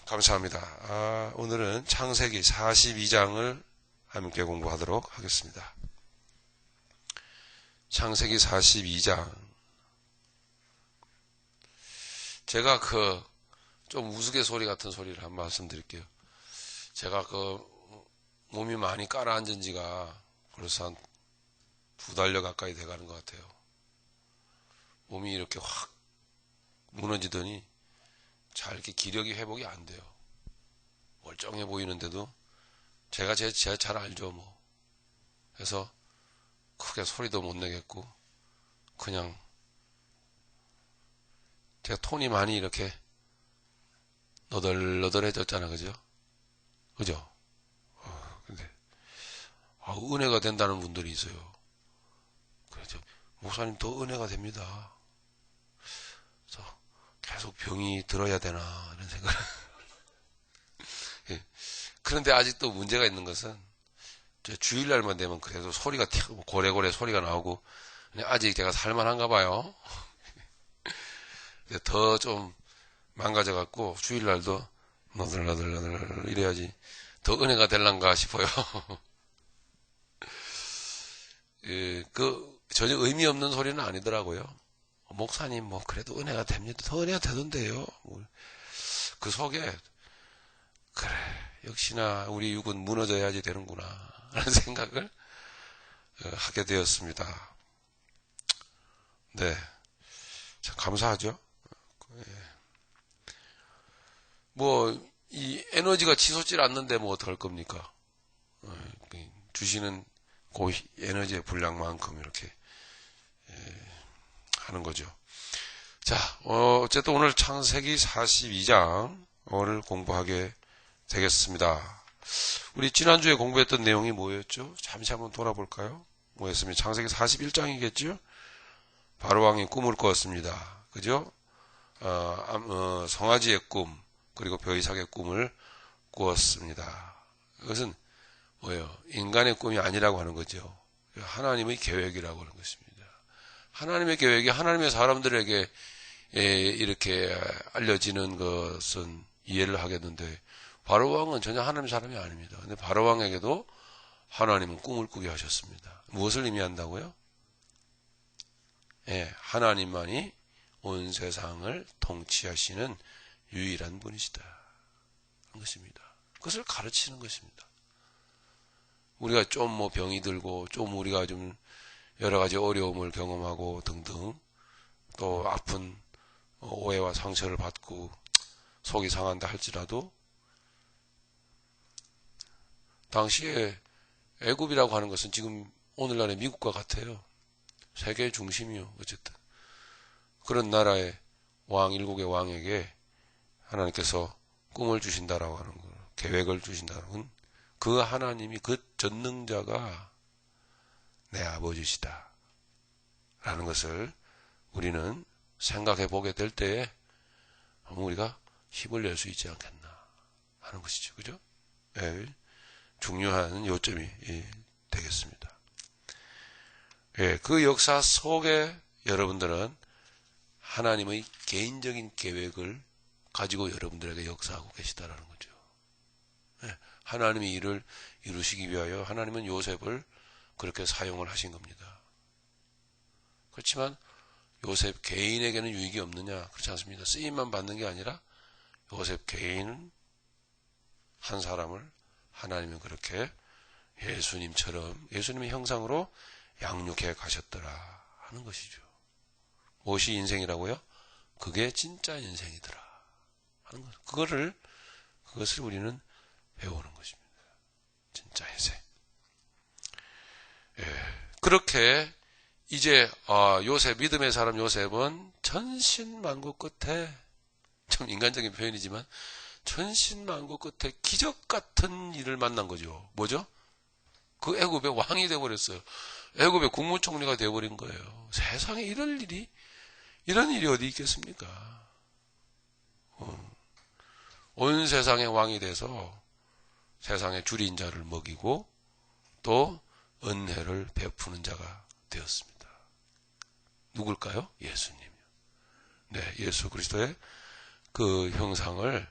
감사합니다. 오늘은 창세기 42장을 함께 공부하도록 하겠습니다. 창세기 42장. 제가 좀 우스갯소리 같은 소리를 한 말씀 드릴게요. 제가 몸이 많이 깔아앉은 지가 벌써 한 2달여 가까이 돼가는 것 같아요. 몸이 이렇게 확 무너지더니 잘 이렇게 기력이 회복이 안 돼요. 멀쩡해 보이는데도 제가 잘 알죠, 뭐. 그래서 크게 소리도 못 내겠고, 그냥 제가 톤이 많이 이렇게 너덜너덜해졌잖아, 그죠? 그죠? 근데 은혜가 된다는 분들이 있어요. 그래서 목사님 더 은혜가 됩니다. 그래서 계속 병이 들어야 되나 이런 생각. 예. 그런데 아직도 문제가 있는 것은 주일날만 되면 그래도 소리가 고래고래 소리가 나오고 아직 제가 살만한가 봐요. 더 좀 망가져갖고 주일날도 너덜너덜 이래야지 더 은혜가 될란가 싶어요. 예, 전혀 의미 없는 소리는 아니더라고요. 목사님 그래도 은혜가 됩니다. 더 은혜가 되던데요. 그 속에 그래 역시나 우리 육은 무너져야지 되는구나 하는 생각을 하게 되었습니다. 네, 참 감사하죠. 이 에너지가 치솟질 않는데 어떡할 겁니까? 주시는 그 에너지의 분량만큼 이렇게 하는 거죠. 자, 어쨌든 오늘 창세기 42장을 공부하게 되겠습니다. 우리 지난주에 공부했던 내용이 뭐였죠? 잠시 한번 돌아볼까요? 뭐였습니까? 창세기 41장이겠죠? 바로왕이 꿈을 꾸었습니다. 그죠? 성아지의 꿈, 그리고 벼이삭의 꿈을 꾸었습니다. 이것은 뭐예요? 인간의 꿈이 아니라고 하는 거죠. 하나님의 계획이라고 하는 것입니다. 하나님의 계획이 하나님의 사람들에게 이렇게 알려지는 것은 이해를 하겠는데 바로왕은 전혀 하나님의 사람이 아닙니다. 근데 바로왕에게도 하나님은 꿈을 꾸게 하셨습니다. 무엇을 의미한다고요? 하나님만이 온 세상을 통치하시는 유일한 분이시다 하는 것입니다. 그것을 가르치는 것입니다. 우리가 좀 병이 들고 좀 우리가 좀 여러 가지 어려움을 경험하고 등등 또 아픈 오해와 상처를 받고 속이 상한다 할지라도 당시에 애굽이라고 하는 것은 지금 오늘날의 미국과 같아요. 세계의 중심이요. 어쨌든 그런 나라의 일국의 왕에게 하나님께서 꿈을 주신다라고 하는 거, 계획을 주신다는 건 그 하나님이 그 전능자가 내 아버지시다 라는 것을 우리는 생각해 보게 될 때에 우리가 힘을 낼 수 있지 않겠나 하는 것이죠. 그죠? 중요한 요점이 되겠습니다. 그 역사 속에 여러분들은 하나님의 개인적인 계획을 가지고 여러분들에게 역사하고 계시다라는 거죠. 하나님이 이를 이루시기 위하여 하나님은 요셉을 그렇게 사용을 하신 겁니다. 그렇지만 요셉 개인에게는 유익이 없느냐? 그렇지 않습니다. 쓰임만 받는 게 아니라 요셉 개인은 한 사람을 하나님은 그렇게 예수님의 형상으로 양육해 가셨더라 하는 것이죠. 무엇이 인생이라고요? 그게 진짜 인생이더라 하는 것. 그것을 우리는 배우는 것입니다. 진짜 인생. 그렇게 이제 믿음의 사람 요셉은 천신만고 끝에 좀 인간적인 표현이지만 천신만고 끝에 기적 같은 일을 만난 거죠. 뭐죠? 그 애굽의 왕이 되어버렸어요. 애굽의 국무총리가 되어버린 거예요. 세상에 이런 일이 어디 있겠습니까? 온 세상의 왕이 돼서 세상의 주린 자를 먹이고 또 은혜를 베푸는 자가 되었습니다. 누굴까요? 예수님이요. 네, 예수 그리스도의 그 형상을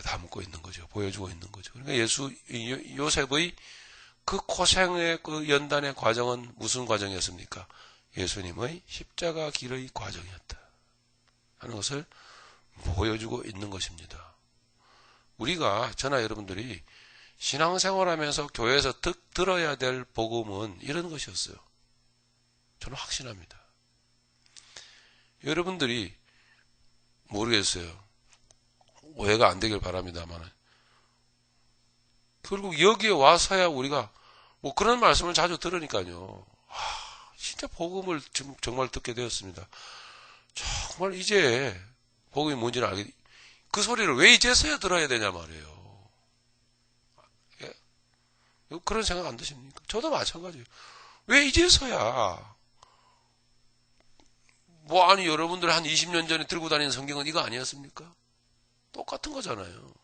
담고 있는 거죠. 보여주고 있는 거죠. 그러니까 요셉의 그 고생의 그 연단의 과정은 무슨 과정이었습니까? 예수님의 십자가 길의 과정이었다 하는 것을 보여주고 있는 것입니다. 우리가 저나 여러분들이 신앙생활하면서 교회에서 들어야 될 복음은 이런 것이었어요. 저는 확신합니다. 여러분들이 모르겠어요. 오해가 안 되길 바랍니다만 결국 여기에 와서야 우리가 뭐 그런 말씀을 자주 들으니까요. 진짜 복음을 정말 듣게 되었습니다. 정말 이제 복음이 뭔지를 알게, 그 소리를 왜 이제서야 들어야 되냐 말이에요. 예? 그런 생각 안 드십니까? 저도 마찬가지예요. 왜 이제서야? 아니, 여러분들 한 20년 전에 들고 다니는 성경은 이거 아니었습니까? 똑같은 거잖아요.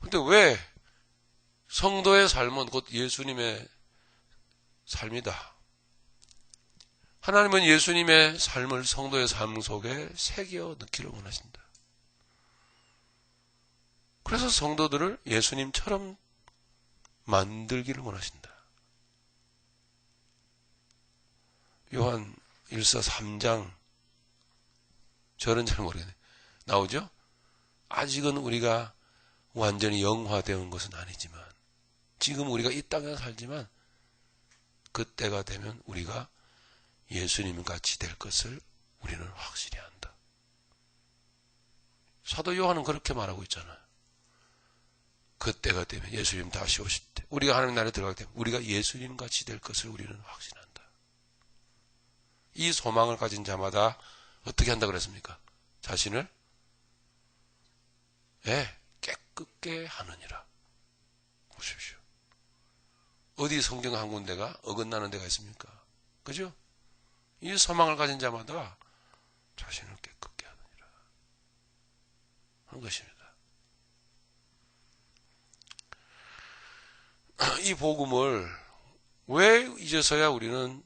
근데 왜 성도의 삶은 곧 예수님의 삶이다. 하나님은 예수님의 삶을 성도의 삶 속에 새겨 넣기를 원하신다. 그래서 성도들을 예수님처럼 만들기를 원하신다. 요한 1서 3장 저는 잘 모르겠네. 나오죠? 아직은 우리가 완전히 영화되는 것은 아니지만 지금 우리가 이 땅에 살지만 그때가 되면 우리가 예수님 같이 될 것을 우리는 확실히 안다. 사도 요한은 그렇게 말하고 있잖아요. 그때가 되면 예수님 다시 오실 때 우리가 하나님 나라에 들어가게 되면 우리가 예수님 같이 될 것을 우리는 확신한다. 이 소망을 가진 자마다 어떻게 한다고 그랬습니까? 자신을 깨끗게 하느니라. 보십시오. 어디 성경 한 군데가 어긋나는 데가 있습니까? 그죠? 이 소망을 가진 자마다 자신을 깨끗게 하느니라 하는 것입니다. 이 복음을 왜 이제서야 우리는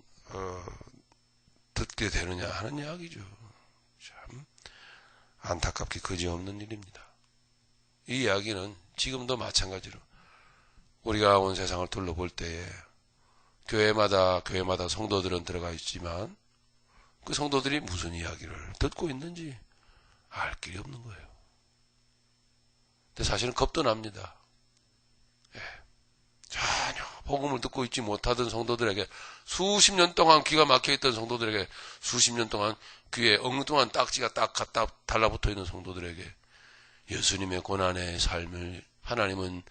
듣게 되느냐 하는 이야기죠. 참 안타깝게 그지없는 일입니다. 이 이야기는 지금도 마찬가지로 우리가 온 세상을 둘러볼 때에 교회마다 성도들은 들어가 있지만 그 성도들이 무슨 이야기를 듣고 있는지 알 길이 없는 거예요. 근데 사실은 겁도 납니다. 전혀 복음을 듣고 있지 못하던 성도들에게 수십 년 동안 귀가 막혀있던 성도들에게 수십 년 동안 귀에 엉뚱한 딱지가 딱 갖다 달라붙어 있는 성도들에게 예수님의 고난의 삶을 하나님은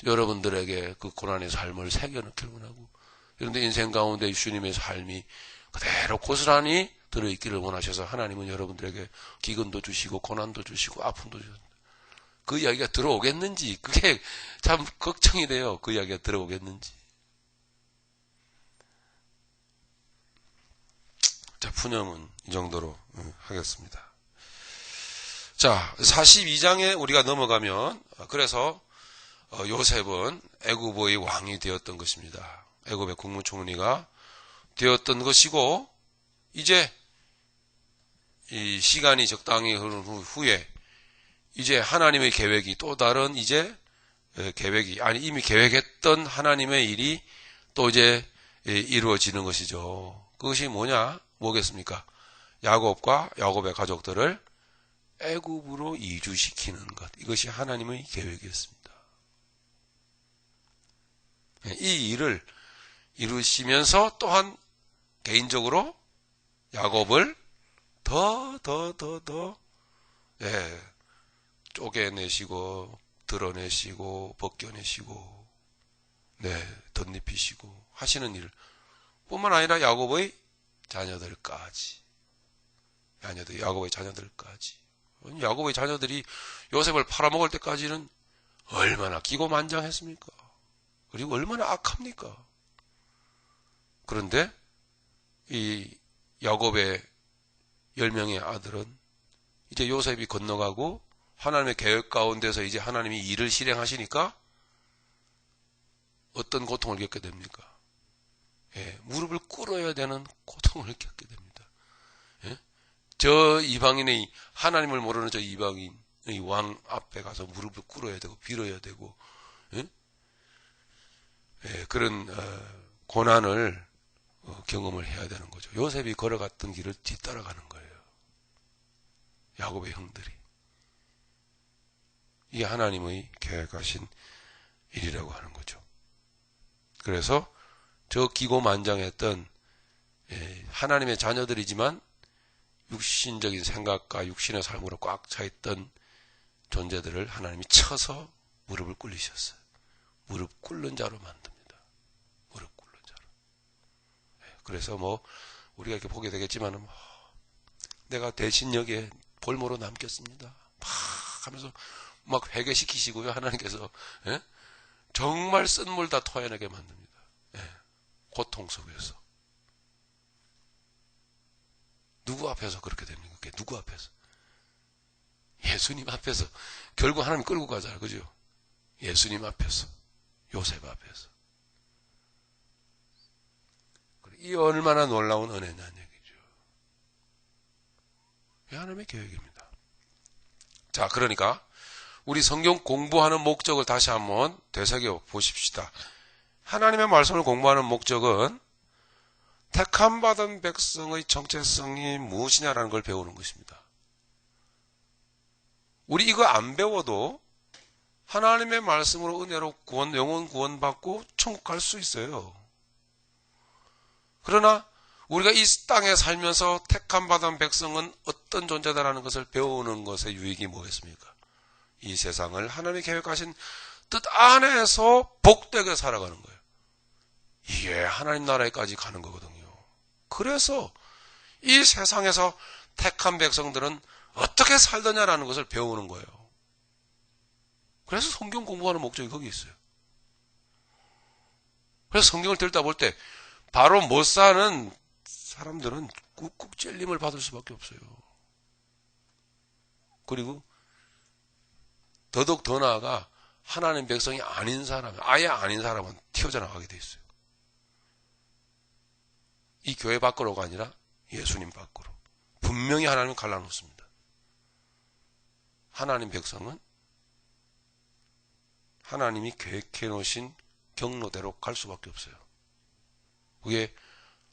여러분들에게 그 고난의 삶을 새겨넣기를 원하고 그런데 인생 가운데 예수님의 삶이 그대로 고스란히 들어있기를 원하셔서 하나님은 여러분들에게 기근도 주시고 고난도 주시고 아픔도 주셨습니다. 그 이야기가 들어오겠는지 그게 참 걱정이 돼요. 그 이야기가 들어오겠는지. 자, 푸념은 이 정도로 하겠습니다. 자, 42장에 우리가 넘어가면 그래서 요셉은 애굽의 왕이 되었던 것입니다. 애굽의 국무총리가 되었던 것이고 이제 이 시간이 적당히 흐른 후에 이제 하나님의 계획이 또 다른 이제 계획이 이미 계획했던 하나님의 일이 또 이제 이루어지는 것이죠. 그것이 뭐겠습니까? 야곱의 가족들을 애굽으로 이주시키는 것. 이것이 하나님의 계획이었습니다. 이 일을 이루시면서 또한 개인적으로 야곱을 더 쪼개내시고 드러내시고 벗겨내시고 덧입히시고 하시는 일 뿐만 아니라 야곱의 자녀들까지 야곱의 자녀들이 요셉을 팔아먹을 때까지는 얼마나 기고만장했습니까? 그리고 얼마나 악합니까? 그런데 이 야곱의 10명의 아들은 이제 요셉이 건너가고 하나님의 계획 가운데서 이제 하나님이 일을 실행하시니까 어떤 고통을 겪게 됩니까? 무릎을 꿇어야 되는 고통을 겪게 됩니다. 저 이방인의, 하나님을 모르는 저 이방인의 왕 앞에 가서 무릎을 꿇어야 되고 빌어야 되고, 예? 예, 그런 고난을 경험을 해야 되는 거죠. 요셉이 걸어갔던 길을 뒤따라가는 거예요. 야곱의 형들이. 이게 하나님의 계획하신 일이라고 하는 거죠. 그래서 저 기고만장했던 하나님의 자녀들이지만 육신적인 생각과 육신의 삶으로 꽉 차있던 존재들을 하나님이 쳐서 무릎을 꿇리셨어요. 무릎 꿇는 자로 만듭니다. 무릎 꿇는 자로. 그래서 우리가 이렇게 보게 되겠지만 내가 대신 여기에 볼모로 남겠습니다. 막 하면서 막 회개시키시고요. 하나님께서 정말 쓴 물 다 토해내게 만듭니다. 고통 속에서. 누구 앞에서 그렇게 됩니까? 그게 누구 앞에서? 예수님 앞에서. 결국 하나님 끌고 가잖아요. 그죠? 예수님 앞에서. 요셉 앞에서. 이 얼마나 놀라운 은혜냐는 얘기죠. 이 하나님의 계획입니다. 자, 그러니까 우리 성경 공부하는 목적을 다시 한번 되새겨 보십시다. 하나님의 말씀을 공부하는 목적은 택함받은 백성의 정체성이 무엇이냐라는 걸 배우는 것입니다. 우리 이거 안 배워도 하나님의 말씀으로 은혜로 영혼 구원받고 천국 갈 수 있어요. 그러나 우리가 이 땅에 살면서 택함받은 백성은 어떤 존재다라는 것을 배우는 것의 유익이 뭐겠습니까? 이 세상을 하나님이 계획하신 뜻 안에서 복되게 살아가는 거예요. 이게 하나님 나라에까지 가는 거거든요. 그래서 이 세상에서 택한 백성들은 어떻게 살더냐라는 것을 배우는 거예요. 그래서 성경 공부하는 목적이 거기 있어요. 그래서 성경을 들다 볼 때 바로 못 사는 사람들은 꾹꾹 찔림을 받을 수밖에 없어요. 그리고 더더욱 더 나아가 하나님 백성이 아닌 사람, 아예 아닌 사람은 튀어나가게 돼 있어요. 이 교회 밖으로가 아니라 예수님 밖으로. 분명히 하나님은 갈라놓습니다. 하나님 백성은 하나님이 계획해 놓으신 경로대로 갈 수밖에 없어요. 그게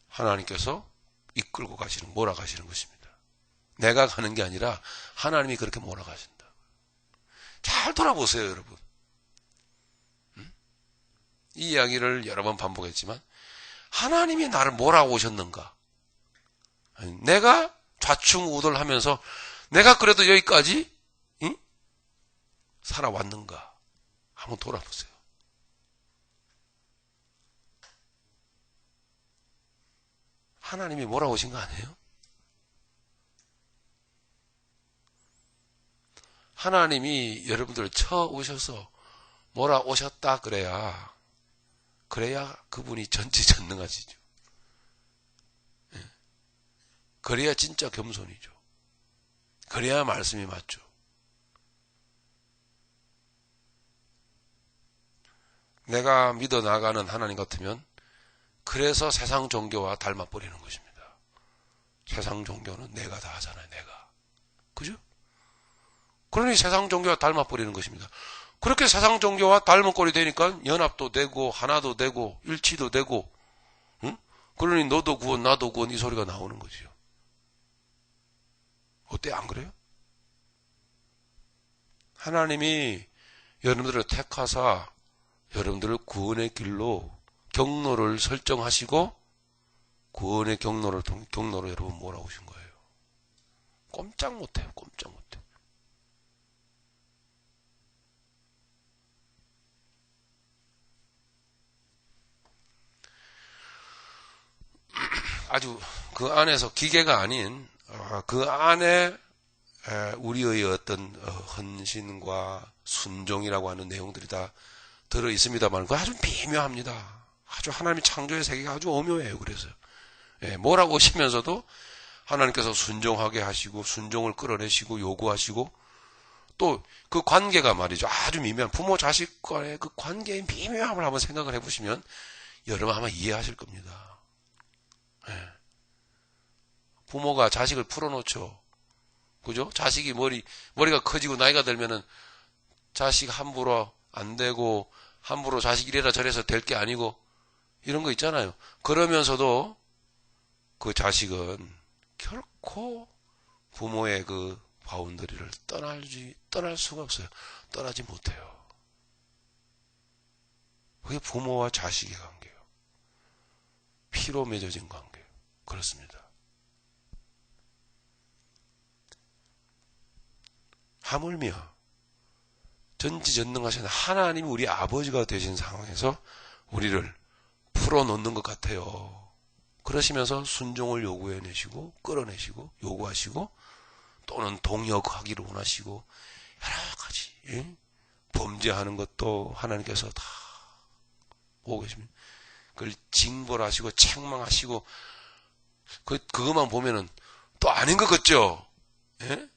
하나님께서 이끌고 가시는, 몰아가시는 것입니다. 내가 가는 게 아니라 하나님이 그렇게 몰아가신다. 잘 돌아보세요, 여러분. 이 이야기를 여러 번 반복했지만 하나님이 나를 몰아오셨는가? 내가 좌충우돌하면서 내가 그래도 여기까지 살아왔는가? 한번 돌아보세요. 하나님이 몰아오신 거 아니에요? 하나님이 여러분들을 쳐오셔서 몰아오셨다 그래야 그분이 전지전능하시죠. 그래야 진짜 겸손이죠. 그래야 말씀이 맞죠. 내가 믿어 나가는 하나님 같으면 그래서 세상 종교와 닮아버리는 것입니다. 세상 종교는 내가 다 하잖아요. 내가. 그죠? 그러니 세상 종교와 닮아버리는 것입니다. 그렇게 세상 종교와 닮은 꼴이 되니까 연합도 되고 하나도 되고 일치도 되고, 응? 그러니 너도 구원 나도 구원 이 소리가 나오는 거지요. 어때? 안 그래요? 하나님이 여러분들을 택하사 여러분들을 구원의 길로 경로를 설정하시고 구원의 경로로 여러분 몰아오신 거예요. 꼼짝 못해요. 꼼짝 못해. 아주 그 안에서 기계가 아닌 그 안에 우리의 어떤 헌신과 순종이라고 하는 내용들이 다 들어 있습니다만 그거 아주 미묘합니다. 아주 하나님의 창조의 세계가 아주 오묘해요. 그래서 몰아오시면서도 하나님께서 순종하게 하시고 순종을 끌어내시고 요구하시고 또 그 관계가 말이죠. 아주 미묘한 부모 자식 간의 그 관계의 미묘함을 한번 생각을 해보시면 여러분 아마 이해하실 겁니다. 부모가 자식을 풀어놓죠. 그죠? 자식이 머리가 커지고 나이가 들면은 자식 함부로 안 되고, 함부로 자식 이래라 저래서 될 게 아니고, 이런 거 있잖아요. 그러면서도 그 자식은 결코 부모의 그 바운더리를 떠날 수가 없어요. 떠나지 못해요. 그게 부모와 자식의 관계예요. 피로 맺어진 관계예요. 그렇습니다. 하물며 전지전능하신 하나님이 우리 아버지가 되신 상황에서 우리를 풀어놓는 것 같아요. 그러시면서 순종을 요구해내시고 끌어내시고 요구하시고 또는 동역하기를 원하시고 여러 가지 범죄하는 것도 하나님께서 다 보고 계십니다. 그걸 징벌 하시고 책망하시고 그것만 보면은 또 아닌 것 같죠? 예?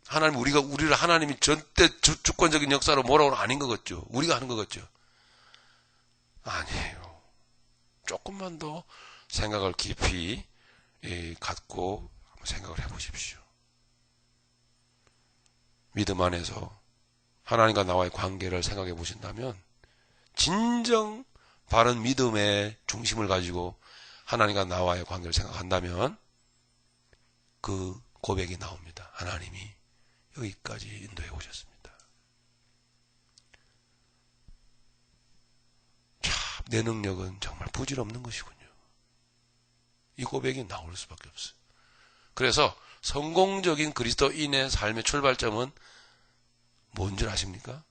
우리를 하나님이 전대 주권적인 역사로 몰아오는 아닌 것 같죠? 우리가 하는 것 같죠? 아니에요. 조금만 더 생각을 깊이 갖고 한번 생각을 해보십시오. 믿음 안에서 하나님과 나와의 관계를 생각해 보신다면 진정 바른 믿음의 중심을 가지고 하나님과 나와의 관계를 생각한다면 그 고백이 나옵니다. 하나님이 여기까지 인도해 오셨습니다. 참, 내 능력은 정말 부질없는 것이군요. 이 고백이 나올 수밖에 없어요. 그래서 성공적인 그리스도인의 삶의 출발점은 뭔 줄 아십니까?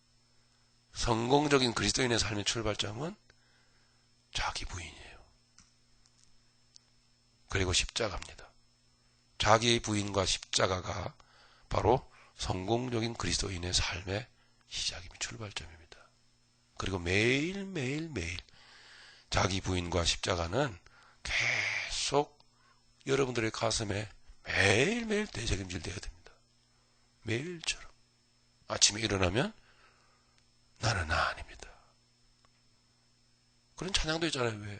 성공적인 그리스도인의 삶의 출발점은 자기 부인이에요. 그리고 십자가입니다. 자기 부인과 십자가가 바로 성공적인 그리스도인의 삶의 시작입니다. 출발점입니다. 그리고 매일 자기 부인과 십자가는 계속 여러분들의 가슴에 매일매일 되새김질 돼야 됩니다. 매일처럼. 아침에 일어나면 나는 나 아닙니다. 그런 찬양도 있잖아요. 왜?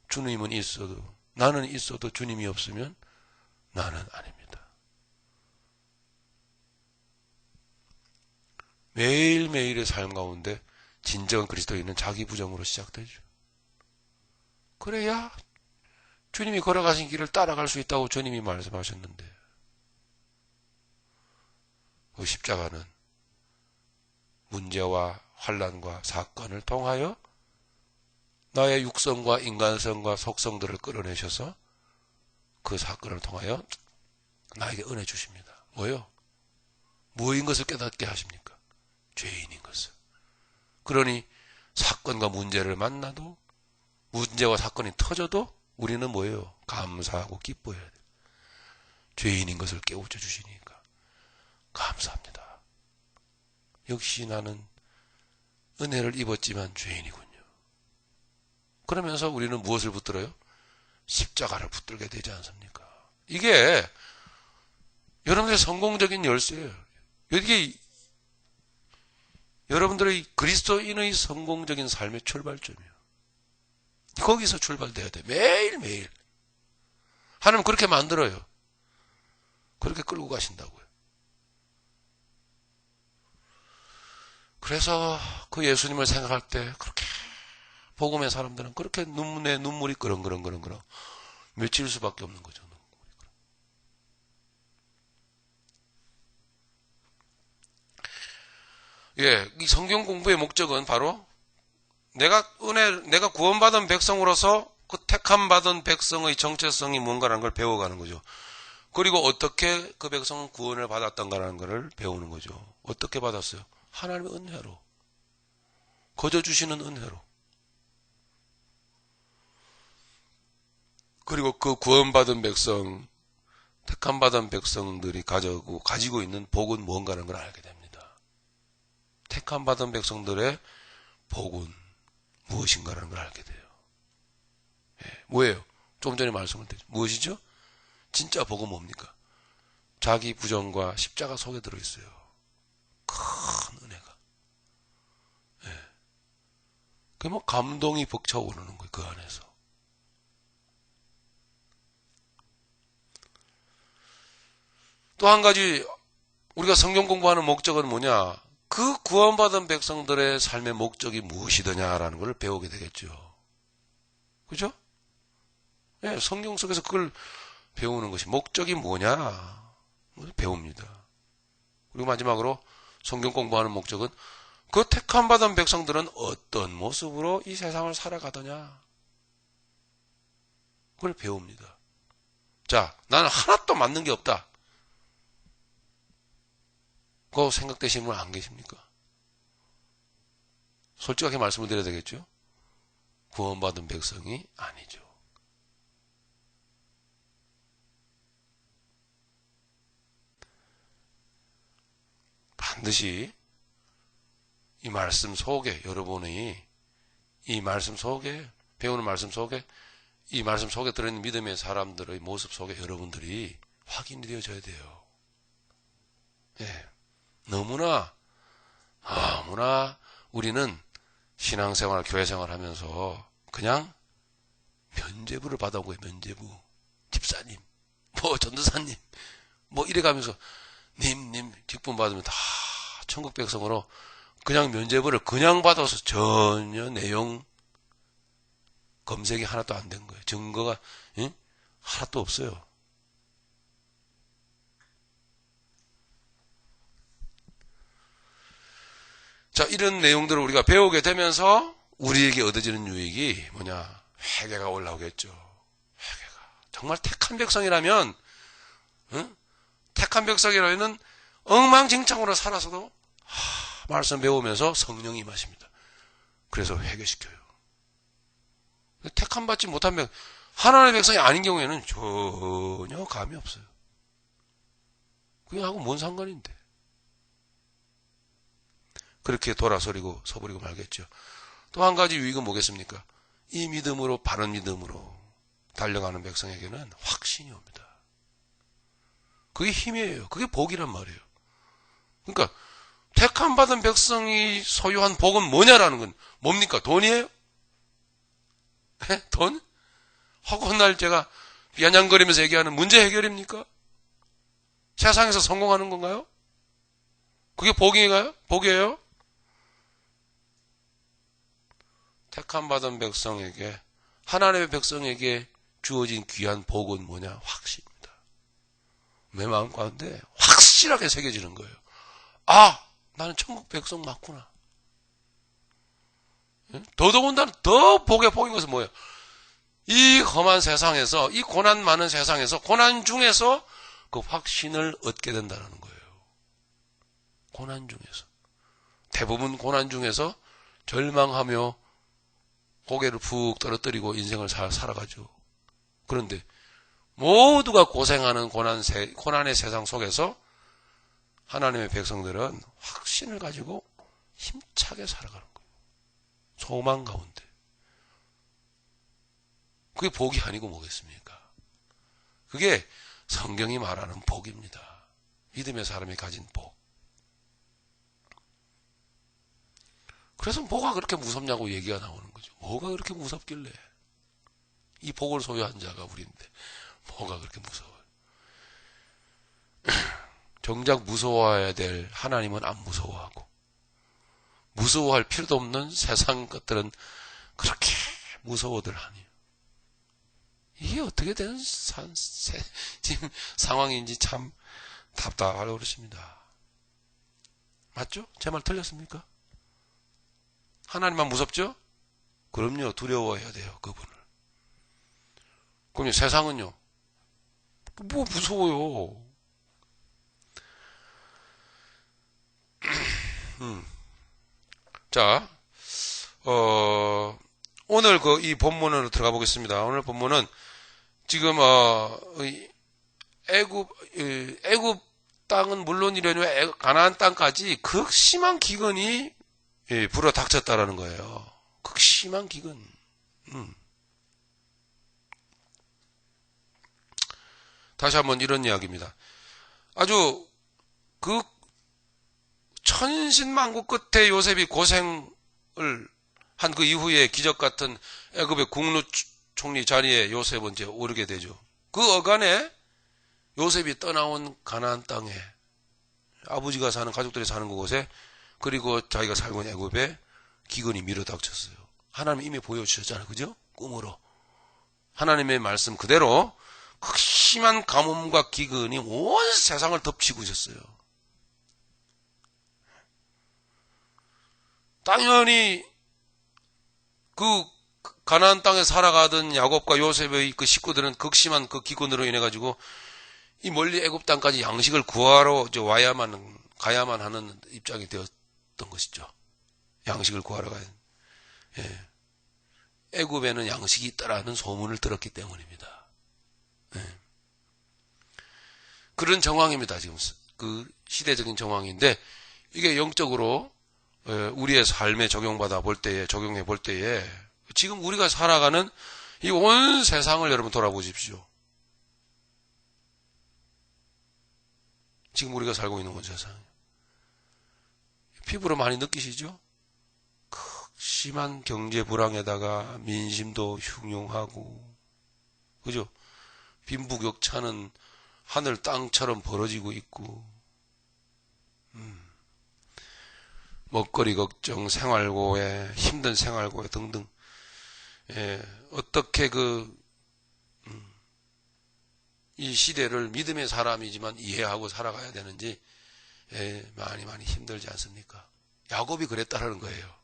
주님은 있어도 나는 있어도 주님이 없으면 나는 아닙니다. 매일매일의 삶 가운데 진정한 그리스도인은 자기 부정으로 시작되죠. 그래야 주님이 걸어가신 길을 따라갈 수 있다고 주님이 말씀하셨는데 그 십자가는 문제와 환난과 사건을 통하여 나의 육성과 인간성과 속성들을 끌어내셔서 그 사건을 통하여 나에게 은혜 주십니다. 뭐요? 무엇인 것을 깨닫게 하십니까? 죄인인 것을. 그러니 사건과 문제를 만나도 문제와 사건이 터져도 우리는 뭐예요? 감사하고 기뻐해야 돼요. 죄인인 것을 깨우쳐 주시니까 감사합니다. 역시 나는 은혜를 입었지만 죄인이군요. 그러면서 우리는 무엇을 붙들어요? 십자가를 붙들게 되지 않습니까? 이게 여러분들의 성공적인 열쇠예요. 이게 여러분들의 그리스도인의 성공적인 삶의 출발점이에요. 거기서 출발돼야 돼. 매일매일. 하나님은 그렇게 만들어요. 그렇게 끌고 가신다고요. 그래서 그 예수님을 생각할 때 그렇게 복음의 사람들은 그렇게 눈물이 그렁그렁 맺힐 수밖에 없는 거죠. 예, 이 성경 공부의 목적은 바로 내가 구원받은 백성으로서 그 택함 받은 백성의 정체성이 뭔가라는 걸 배워가는 거죠. 그리고 어떻게 그 백성은 구원을 받았던가라는 것을 배우는 거죠. 어떻게 받았어요? 하나님의 은혜로. 거저 주시는 은혜로. 그리고 그 구원받은 백성, 택함 받은 백성들이 가지고 있는 복은 뭔가라는 걸 알게 됩니다. 택함 받은 백성들의 복은 무엇인가라는 걸 알게 돼요. 예, 뭐예요? 조금 전에 말씀을 드렸죠. 무엇이죠? 진짜 복은 뭡니까? 자기 부정과 십자가 속에 들어있어요. 큰 은혜가. 예. 그게 뭐 감동이 벅차오르는 거예요. 그 안에서. 또 한 가지 우리가 성경 공부하는 목적은 뭐냐? 그 구원받은 백성들의 삶의 목적이 무엇이더냐라는 걸 배우게 되겠죠. 그죠? 네, 성경 속에서 그걸 배우는 것이 목적이 뭐냐? 배웁니다. 그리고 마지막으로 성경 공부하는 목적은 그 택함받은 백성들은 어떤 모습으로 이 세상을 살아가더냐? 그걸 배웁니다. 자, 나는 하나도 맞는 게 없다. 그거 생각되시는 분 안 계십니까? 솔직하게 말씀을 드려야 되겠죠? 구원받은 백성이 아니죠. 반드시 이 말씀 속에 여러분이 이 말씀 속에 배우는 말씀 속에 이 말씀 속에 들어있는 믿음의 사람들의 모습 속에 여러분들이 확인이 되어져야 돼요. 예. 너무나 우리는 신앙생활, 교회생활 하면서 그냥 면죄부를 받아온 거예요. 면죄부. 집사님, 전도사님, 이래가면서 님 직분 받으면 다 천국 백성으로 그냥 면죄부를 그냥 받아서 전혀 내용 검색이 하나도 안 된 거예요. 증거가 하나도 없어요. 자, 이런 내용들을 우리가 배우게 되면서 우리에게 얻어지는 유익이 뭐냐? 회개가 올라오겠죠. 회개가. 정말 택한 백성이라면, 택한 백성이라면 엉망진창으로 살아서도 말씀 배우면서 성령이 임하십니다. 그래서 회개시켜요. 택함 받지 못한 하나님의 백성이 아닌 경우에는 전혀 감이 없어요. 그게 하고 뭔 상관인데. 그렇게 돌아서리고 서버리고 말겠죠. 또 한 가지 유익은 뭐겠습니까? 이 믿음으로, 바른 믿음으로 달려가는 백성에게는 확신이 옵니다. 그게 힘이에요. 그게 복이란 말이에요. 그러니까 택함 받은 백성이 소유한 복은 뭐냐라는 건 뭡니까? 돈이에요? 돈? 하고 날 제가 비아냥거리면서 얘기하는 문제 해결입니까? 세상에서 성공하는 건가요? 그게 복인가요? 복이에요? 택함 받은 백성에게, 하나님의 백성에게 주어진 귀한 복은 뭐냐? 확신입니다. 내 마음 가운데 확실하게 새겨지는 거예요. 나는 천국 백성 맞구나. 더더군다나 더 복의 복인 것은 뭐예요? 이 험한 세상에서, 이 고난 많은 세상에서, 고난 중에서 그 확신을 얻게 된다는 거예요. 고난 중에서. 대부분 고난 중에서 절망하며 고개를 푹 떨어뜨리고 인생을 살아가죠. 그런데 모두가 고생하는 고난의 세상 속에서 하나님의 백성들은 확신을 가지고 힘차게 살아가는 거예요. 소망 가운데. 그게 복이 아니고 뭐겠습니까? 그게 성경이 말하는 복입니다. 믿음의 사람이 가진 복. 그래서 뭐가 그렇게 무섭냐고 얘기가 나오는 거죠. 뭐가 그렇게 무섭길래? 이 복을 소유한 자가 우리인데 뭐가 그렇게 무서워요? 정작 무서워해야 될 하나님은 안 무서워하고 무서워할 필요도 없는 세상 것들은 그렇게 무서워들 하니 이게 어떻게 된 지금 상황인지 참 답답하고 그렇습니다. 맞죠? 제 말 틀렸습니까? 하나님만 무섭죠? 그럼요. 두려워해야 돼요. 그분을. 그럼 세상은요? 뭐 무서워요. 자, 오늘 이 본문으로 들어가 보겠습니다. 오늘 본문은 지금 애굽 땅은 물론이려니 가나안 땅까지 극심한 기근이 불어닥쳤다라는 거예요. 극심한 기근. 다시 한번 이런 이야기입니다. 아주 천신만고 끝에 요셉이 고생을 한 그 이후에 기적 같은 애굽의 국루 총리 자리에 요셉은 이제 오르게 되죠. 그 어간에 요셉이 떠나온 가나안 땅에 아버지가 사는 가족들이 사는 그곳에 그리고 자기가 살고 있는 애굽에 기근이 밀어닥쳤어요. 하나님 이미 보여주셨잖아요. 그죠? 꿈으로. 하나님의 말씀 그대로 극심한 가뭄과 기근이 온 세상을 덮치고 있었어요. 당연히 그 가나안 땅에 살아가던 야곱과 요셉의 그 식구들은 극심한 그 기근으로 인해 가지고 이 멀리 애굽 땅까지 양식을 구하러 가야만 하는 입장이 되었던 것이죠. 양식을 구하러 가야. 예. 애굽에는 양식이 있다라는 소문을 들었기 때문입니다. 예. 그런 정황입니다. 지금 그 시대적인 정황인데 이게 영적으로 우리의 삶에 적용해 볼 때에 지금 우리가 살아가는 이 온 세상을 여러분 돌아보십시오. 지금 우리가 살고 있는 온 세상. 피부로 많이 느끼시죠? 심한 경제 불황에다가 민심도 흉흉하고, 그죠? 빈부격차는 하늘 땅처럼 벌어지고 있고, 먹거리 걱정, 생활고에, 힘든 생활고에 등등. 예, 어떻게 이 시대를 믿음의 사람이지만 이해하고 살아가야 되는지, 많이 힘들지 않습니까? 야곱이 그랬다라는 거예요.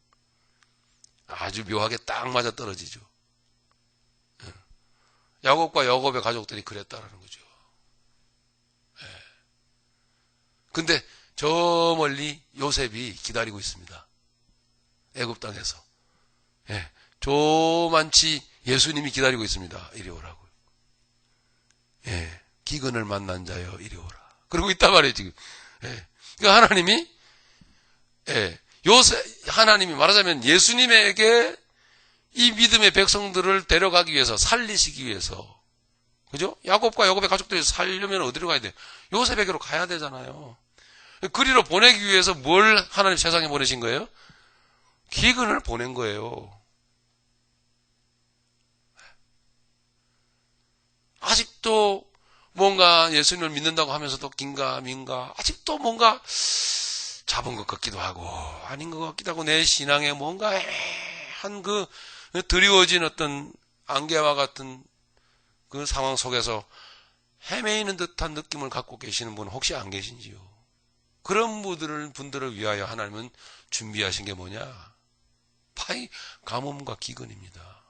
아주 묘하게 딱 맞아 떨어지죠. 야곱과 야곱의 가족들이 그랬다라는 거죠. 근데 저 멀리 요셉이 기다리고 있습니다. 애굽 땅에서. 조만치 예수님이 기다리고 있습니다. 이리 오라고. 기근을 만난 자여 이리 오라. 그러고 있단 말이에요, 지금. 그러니까 하나님이 말하자면 예수님에게 이 믿음의 백성들을 데려가기 위해서, 살리시기 위해서, 그죠? 야곱과 야곱의 가족들이 살려면 어디로 가야 돼요? 요셉에게로 가야 되잖아요. 그리로 보내기 위해서 뭘 하나님 세상에 보내신 거예요? 기근을 보낸 거예요. 아직도 뭔가 예수님을 믿는다고 하면서도 긴가민가, 아직도 뭔가 잡은 것 같기도 하고 아닌 것 같기도 하고, 내 신앙에 뭔가 한 드리워진 어떤 안개와 같은 그 상황 속에서 헤매이는 듯한 느낌을 갖고 계시는 분 혹시 안 계신지요? 그런 분들을 위하여 하나님은 준비하신 게 뭐냐? 가뭄과 기근입니다.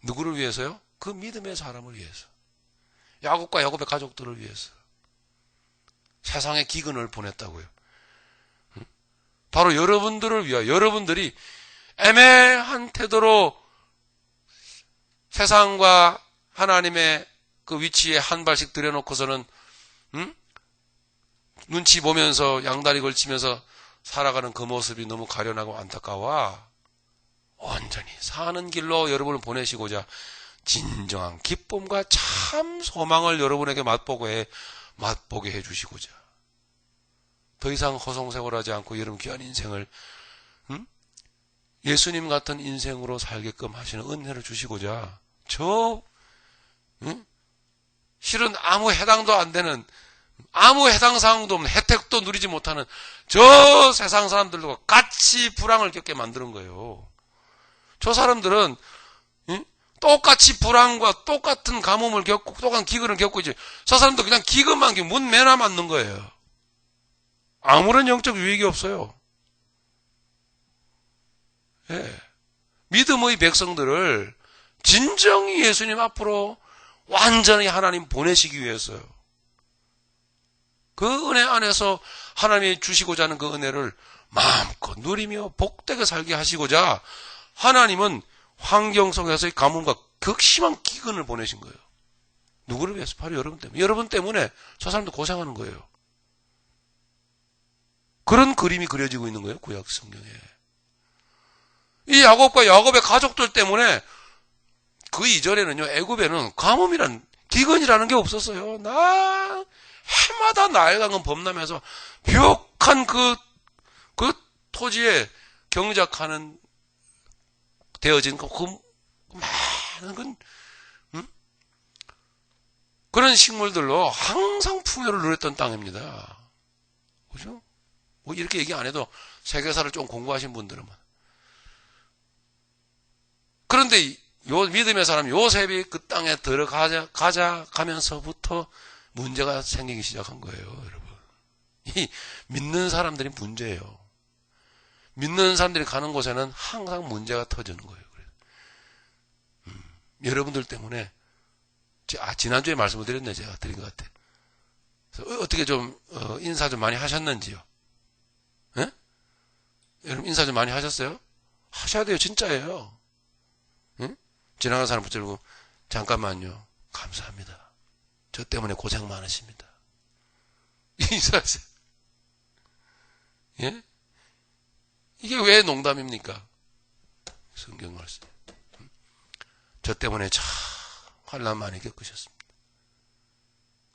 누구를 위해서요? 그 믿음의 사람을 위해서. 야곱과 야곱의 가족들을 위해서. 세상에 기근을 보냈다고요. 바로 여러분들을 위하여, 여러분들이 애매한 태도로 세상과 하나님의 그 위치에 한 발씩 들여놓고서는 눈치 보면서 양다리 걸치면서 살아가는 그 모습이 너무 가련하고 안타까워. 온전히 사는 길로 여러분을 보내시고자 진정한 기쁨과 참 소망을 여러분에게 맛보게 해주시고자, 더 이상 허송세월하지 않고 여러분 귀한 인생을 예수님 같은 인생으로 살게끔 하시는 은혜를 주시고자, 실은 아무 해당도 안 되는, 아무 해당 사항도 없는, 혜택도 누리지 못하는 저 세상 사람들과 같이 불황을 겪게 만드는 거예요. 저 사람들은 똑같이 불황과 똑같은 가뭄을 겪고 똑같은 기근을 겪고 있지. 저 사람도 그냥 기근만 문 매나 맞는 거예요. 아무런 영적 유익이 없어요. 믿음의 백성들을 진정히 예수님 앞으로 완전히 하나님 보내시기 위해서요. 그 은혜 안에서 하나님이 주시고자 하는 그 은혜를 마음껏 누리며 복되게 살게 하시고자 하나님은 환경 속에서의 가뭄과 극심한 기근을 보내신 거예요. 누구를 위해서? 바로 여러분 때문에. 여러분 때문에 저 사람도 고생하는 거예요. 그런 그림이 그려지고 있는 거예요, 구약 성경에. 이 야곱과 야곱의 가족들 때문에 그 이전에는요, 애굽에는 가뭄이란, 기근이라는 게 없었어요. 해마다 나일강은 범람해서 벽한 그 토지에 경작하는 되어진 그 많은 그런 식물들로 항상 풍요를 누렸던 땅입니다. 그죠? 뭐 이렇게 얘기 안 해도 세계사를 좀 공부하신 분들은. 그런데 요 믿음의 사람 요셉이 그 땅에 가면서부터 문제가 생기기 시작한 거예요, 여러분. 이 믿는 사람들이 문제예요. 믿는 사람들이 가는 곳에는 항상 문제가 터지는 거예요. 여러분들 때문에 지난주에 말씀을 드렸네, 제가 드린 것 같아요. 그래서 어떻게 좀 인사 좀 많이 하셨는지요? 예? 여러분 인사 좀 많이 하셨어요? 하셔야 돼요, 진짜예요. 예? 지나가는 사람 붙들고 잠깐만요, 감사합니다. 저 때문에 고생 많으십니다. 인사하세요. 예? 이게 왜 농담입니까? 성경 말씀. 저 때문에 참 환난 많이 겪으셨습니다.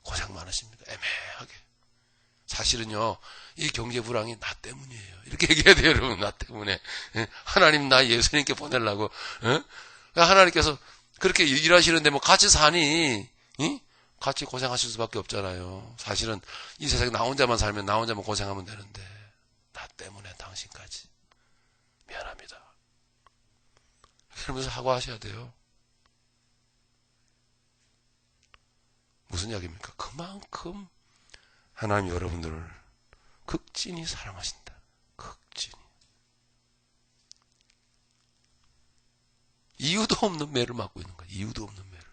고생 많으십니다. 애매하게. 사실은요, 이 경제 불황이 나 때문이에요. 이렇게 얘기해야 돼요, 여러분. 나 때문에. 하나님 나 예수님께 보내려고. 하나님께서 그렇게 일하시는데 뭐 같이 사니? 같이 고생하실 수밖에 없잖아요. 사실은 이 세상에 나 혼자만 살면 나 혼자만 고생하면 되는데 나 때문에 당신까지 미안합니다. 그러면서 사과하셔야 돼요. 무슨 이야기입니까? 그만큼 하나님 여러분들을 극진히 사랑하신다. 극진히. 이유도 없는 매를 맞고 있는 거예요. 이유도 없는 매를.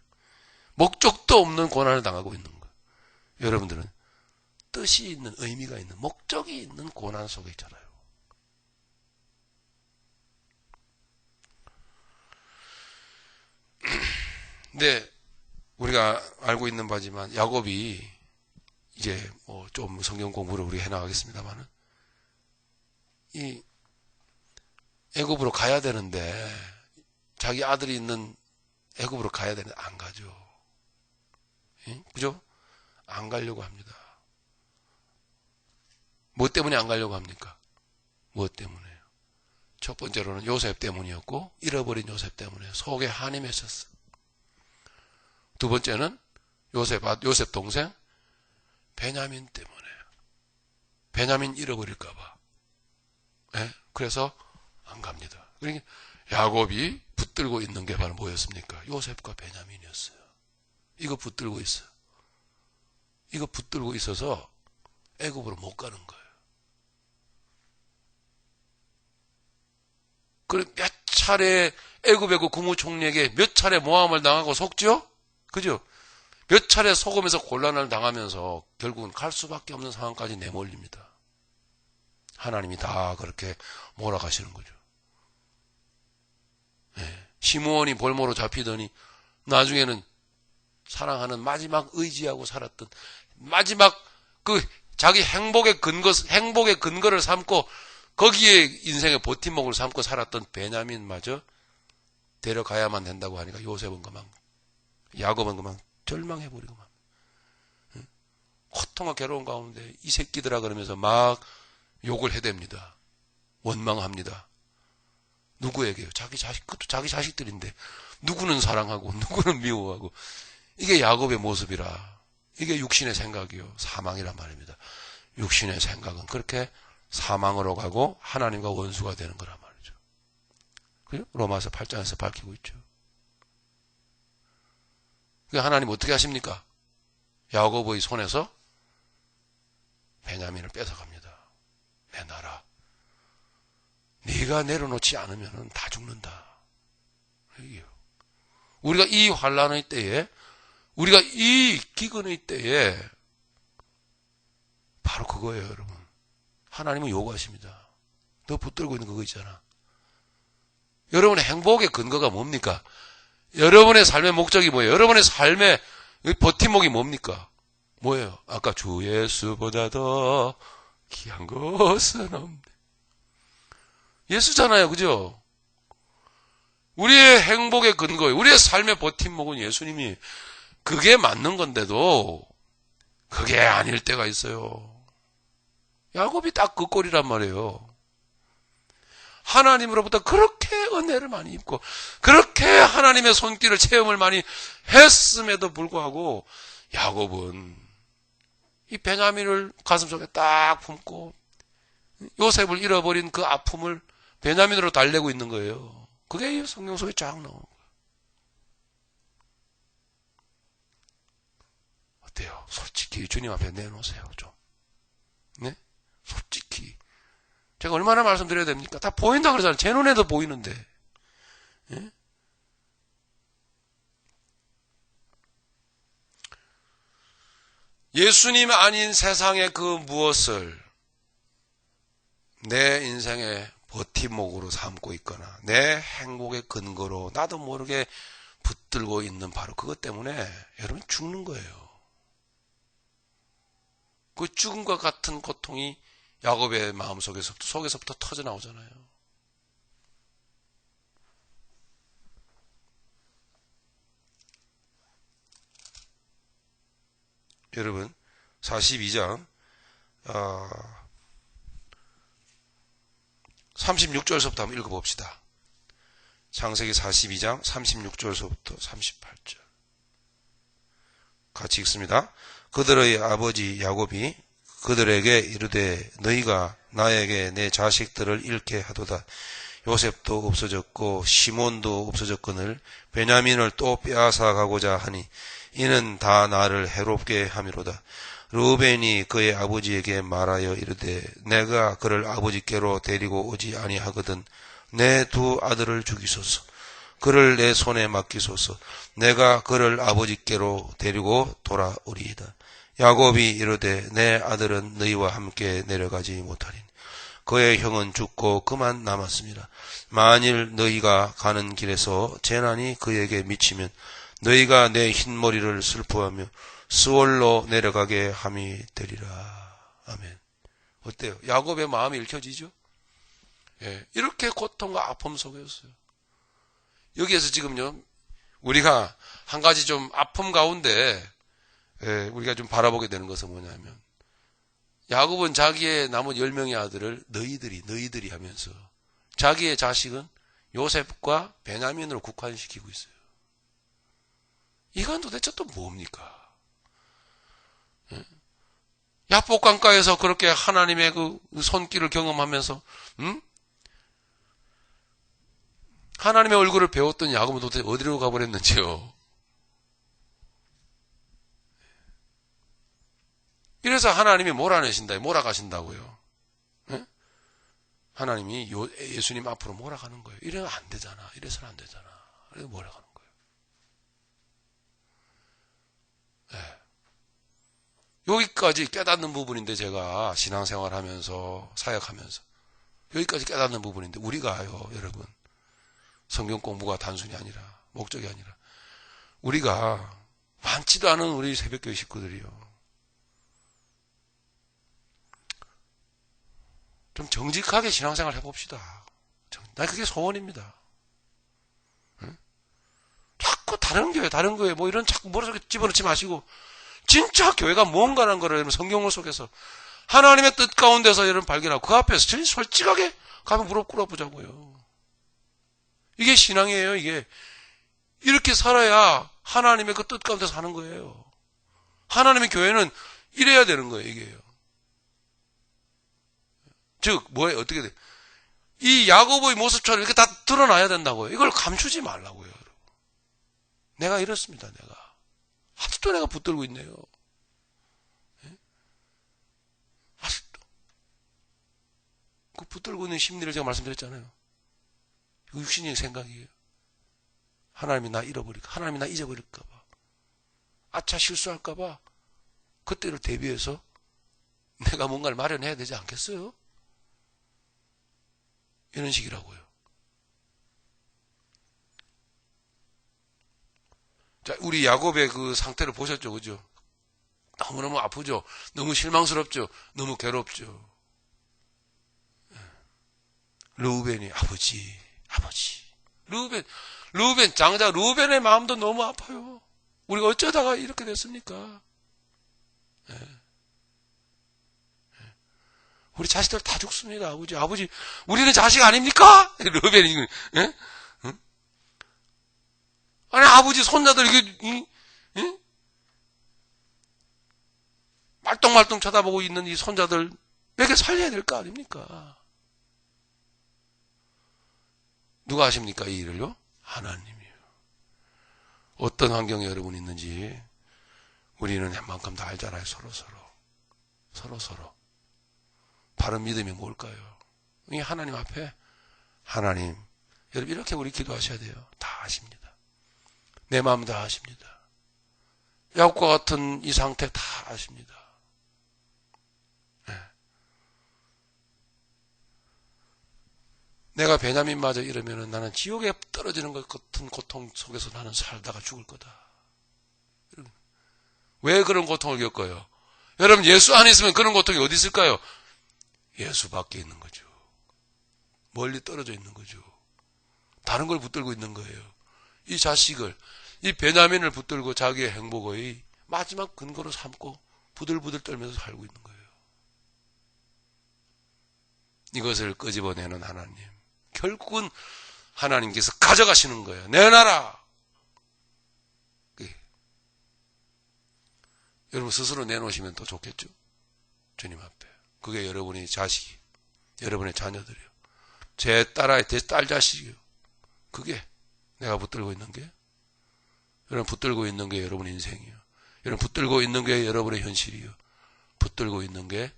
목적도 없는 고난을 당하고 있는 거예요. 여러분들은 뜻이 있는, 의미가 있는, 목적이 있는 고난 속에 있잖아요. 근데 우리가 알고 있는 바지만 야곱이 이제 뭐 좀 성경 공부를 우리 해나가겠습니다만은 이 애굽으로 가야 되는데 자기 아들이 있는 애굽으로 가야 되는데 안 가죠. 그죠? 안 가려고 합니다. 뭐 때문에 안 가려고 합니까? 뭐 때문에요? 첫 번째로는 요셉 때문이었고 잃어버린 요셉 때문에 속에 한이 맺혔어. 두 번째는 요셉 동생 베냐민 때문에. 베냐민 잃어버릴까봐. 그래서 안 갑니다. 그러니까 야곱이 붙들고 있는 게 바로 뭐였습니까? 요셉과 베냐민이었어요. 이거 붙들고 있어요. 이거 붙들고 있어서 애굽으로 못 가는 거예요. 그리고 몇 차례 애굽의 그 국무총리에게 몇 차례 모함을 당하고 속죠? 그죠? 몇 차례 속으면서 곤란을 당하면서 결국은 갈 수밖에 없는 상황까지 내몰립니다. 하나님이 다 그렇게 몰아가시는 거죠. 시므온이 볼모로 잡히더니 나중에는 사랑하는 마지막 의지하고 살았던 마지막 그 자기 행복의 근거를 삼고 거기에 인생의 버팀목을 삼고 살았던 베냐민마저 데려가야만 된다고 하니까 요셉은 그만, 야곱은 그만 절망해버리고 막 고통과 괴로운 가운데 이 새끼들아 그러면서 막 욕을 해댑니다. 원망합니다. 누구에게요? 자기 자식, 그것도 자기 자식들인데 누구는 사랑하고 누구는 미워하고. 이게 야곱의 모습이라. 이게 육신의 생각이요. 사망이란 말입니다. 육신의 생각은 그렇게 사망으로 가고 하나님과 원수가 되는 거란 말이죠. 그죠? 로마서 8장에서 밝히고 있죠. 하나님 어떻게 하십니까? 야곱의 손에서 베냐민을 뺏어갑니다. 내 나라. 네가 내려놓지 않으면 다 죽는다. 이게요. 우리가 이 환난의 때에, 우리가 이 기근의 때에 바로 그거예요, 여러분. 하나님은 요구하십니다. 너 붙들고 있는 그거 있잖아. 여러분의 행복의 근거가 뭡니까? 여러분의 삶의 목적이 뭐예요? 여러분의 삶의 버팀목이 뭡니까? 뭐예요? 아까 주 예수보다 더 귀한 것은 없네. 예수잖아요. 그죠? 우리의 행복의 근거, 우리의 삶의 버팀목은 예수님이. 그게 맞는 건데도 그게 아닐 때가 있어요. 야곱이 딱 그 꼴이란 말이에요. 하나님으로부터 그렇게 은혜를 많이 입고 그렇게 하나님의 손길을 체험을 많이 했음에도 불구하고 야곱은 이 베냐민을 가슴속에 딱 품고 요셉을 잃어버린 그 아픔을 베냐민으로 달래고 있는 거예요. 그게 성경 속에 쫙 나오는 거예요. 어때요? 솔직히 주님 앞에 내놓으세요, 좀. 네? 솔직히. 제가 얼마나 말씀드려야 됩니까? 다 보인다 그러잖아요. 제 눈에도 보이는데. 예? 예수님 아닌 세상의 그 무엇을 내 인생의 버팀목으로 삼고 있거나 내 행복의 근거로 나도 모르게 붙들고 있는 바로 그것 때문에 여러분 죽는 거예요. 그 죽음과 같은 고통이 야곱의 속에서부터 터져 나오잖아요. 여러분 42장 36절서부터 한번 읽어봅시다. 창세기 42장 36절서부터 38절 같이 읽습니다. 그들의 아버지 야곱이 그들에게 이르되 너희가 나에게 내 자식들을 잃게 하도다. 요셉도 없어졌고 시몬도 없어졌거늘 베냐민을 또 빼앗아 가고자 하니 이는 다 나를 해롭게 함이로다. 르우벤이 그의 아버지에게 말하여 이르되 내가 그를 아버지께로 데리고 오지 아니하거든 내 두 아들을 죽이소서. 그를 내 손에 맡기소서. 내가 그를 아버지께로 데리고 돌아오리이다. 야곱이 이르되 내 아들은 너희와 함께 내려가지 못하리니 그의 형은 죽고 그만 남았습니다. 만일 너희가 가는 길에서 재난이 그에게 미치면 너희가 내 흰머리를 슬퍼하며 스월로 내려가게 함이 되리라. 아멘. 어때요? 야곱의 마음이 읽혀지죠? 예, 이렇게 고통과 아픔 속이었어요. 여기에서 지금요, 우리가 한 가지 좀 아픔 가운데 우리가 좀 바라보게 되는 것은 뭐냐면 야곱은 자기의 남은 10명의 아들을 너희들이 하면서 자기의 자식은 요셉과 베냐민으로 국한시키고 있어요. 이건 도대체 또 뭡니까? 야복강가에서 그렇게 하나님의 그 손길을 경험하면서 하나님의 얼굴을 배웠던 야곱은 도대체 어디로 가버렸는지요. 이래서 하나님이 몰아가신다고요. 네? 하나님이 예수님 앞으로 몰아가는 거예요. 이래서 안 되잖아. 이래서는 안 되잖아. 그래서 몰아가는 거예요. 네. 여기까지 깨닫는 부분인데 제가 신앙생활 하면서 사역하면서 여기까지 깨닫는 부분인데 우리가요, 여러분. 성경 공부가 단순히 아니라 목적이 아니라 우리가 많지도 않은 우리 새벽교회 식구들이요. 좀 정직하게 신앙생활 해봅시다. 난 그게 소원입니다. 응? 자꾸 다른 교회 뭐 이런 자꾸 머릿속에 집어넣지 마시고 진짜 교회가 뭔가라는 거를 성경을 속에서 하나님의 뜻 가운데서 여러분 발견하고 그 앞에서 진짜 솔직하게 가면 무릎 꿇어보자고요. 이게 신앙이에요. 이게 이렇게 살아야 하나님의 그 뜻 가운데서 사는 거예요. 하나님의 교회는 이래야 되는 거예요. 이게요. 즉 뭐예요? 어떻게 돼? 이 야곱의 모습처럼 이렇게 다 드러나야 된다고요. 이걸 감추지 말라고요. 여러분. 내가 이렇습니다. 내가 아직도 내가 붙들고 있네요. 네? 아직도 그 붙들고 있는 심리를 제가 말씀드렸잖아요. 육신의 생각이에요. 하나님이 나 잃어버릴까? 하나님이 나 잊어버릴까봐. 아차 실수할까봐 그때를 대비해서 내가 뭔가를 마련해야 되지 않겠어요? 이런 식이라고요. 자, 우리 야곱의 그 상태를 보셨죠, 그죠? 너무너무 아프죠? 너무 실망스럽죠? 너무 괴롭죠? 르우벤이 아버지. 르우벤, 장자 르우벤의 마음도 너무 아파요. 우리가 어쩌다가 이렇게 됐습니까? 네. 우리 자식들 다 죽습니다, 아버지. 우리는 자식 아닙니까? 르우벤이, 예? 응? 아니, 아버지, 손자들, 이게, 응? 말똥말똥 쳐다보고 있는 이 손자들 몇개 살려야 될 거 아닙니까? 누가 하십니까? 이 일을요? 하나님이요. 어떤 환경에 여러분이 있는지 우리는 웬만큼 다 알잖아요. 서로. 바른 믿음이 뭘까요? 이 하나님 앞에 하나님, 여러분 이렇게 우리 기도하셔야 돼요. 다 아십니다. 내 마음 다 아십니다. 야곱과 같은 이 상태 다 아십니다. 네. 내가 베냐민마저 이러면은 나는 지옥에 떨어지는 것 같은 고통 속에서 나는 살다가 죽을 거다. 왜 그런 고통을 겪어요? 여러분 예수 안에 있으면 그런 고통이 어디 있을까요? 예수 밖에 있는 거죠. 멀리 떨어져 있는 거죠. 다른 걸 붙들고 있는 거예요. 이 자식을, 이 베냐민을 붙들고 자기의 행복의 마지막 근거로 삼고 부들부들 떨면서 살고 있는 거예요. 이것을 끄집어내는 하나님. 결국은 하나님께서 가져가시는 거예요. 내놔라. 여러분 스스로 내놓으시면 더 좋겠죠? 주님 앞에. 그게 여러분의 자식이, 여러분의 자녀들이요. 제 딸 자식이요. 그게 내가 붙들고 있는 게, 여러분 붙들고 있는 게 여러분의 인생이요. 여러분 붙들고 있는 게 여러분의 현실이요. 붙들고 있는 게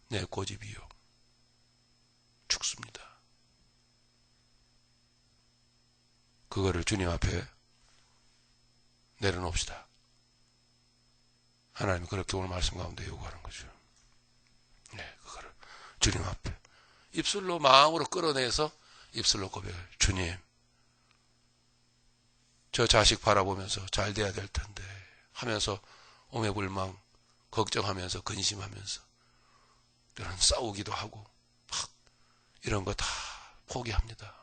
내 고집이요. 죽습니다. 그거를 주님 앞에 내려놓읍시다. 하나님이 그렇게 오늘 말씀 가운데 요구하는 거죠. 네, 그거를 주님 앞에 입술로 마음으로 끌어내서 입술로 고백을, 주님, 저 자식 바라보면서 잘 돼야 될 텐데 하면서 오매불망 걱정하면서 근심하면서 때로는 싸우기도 하고 막 이런 거 다 포기합니다.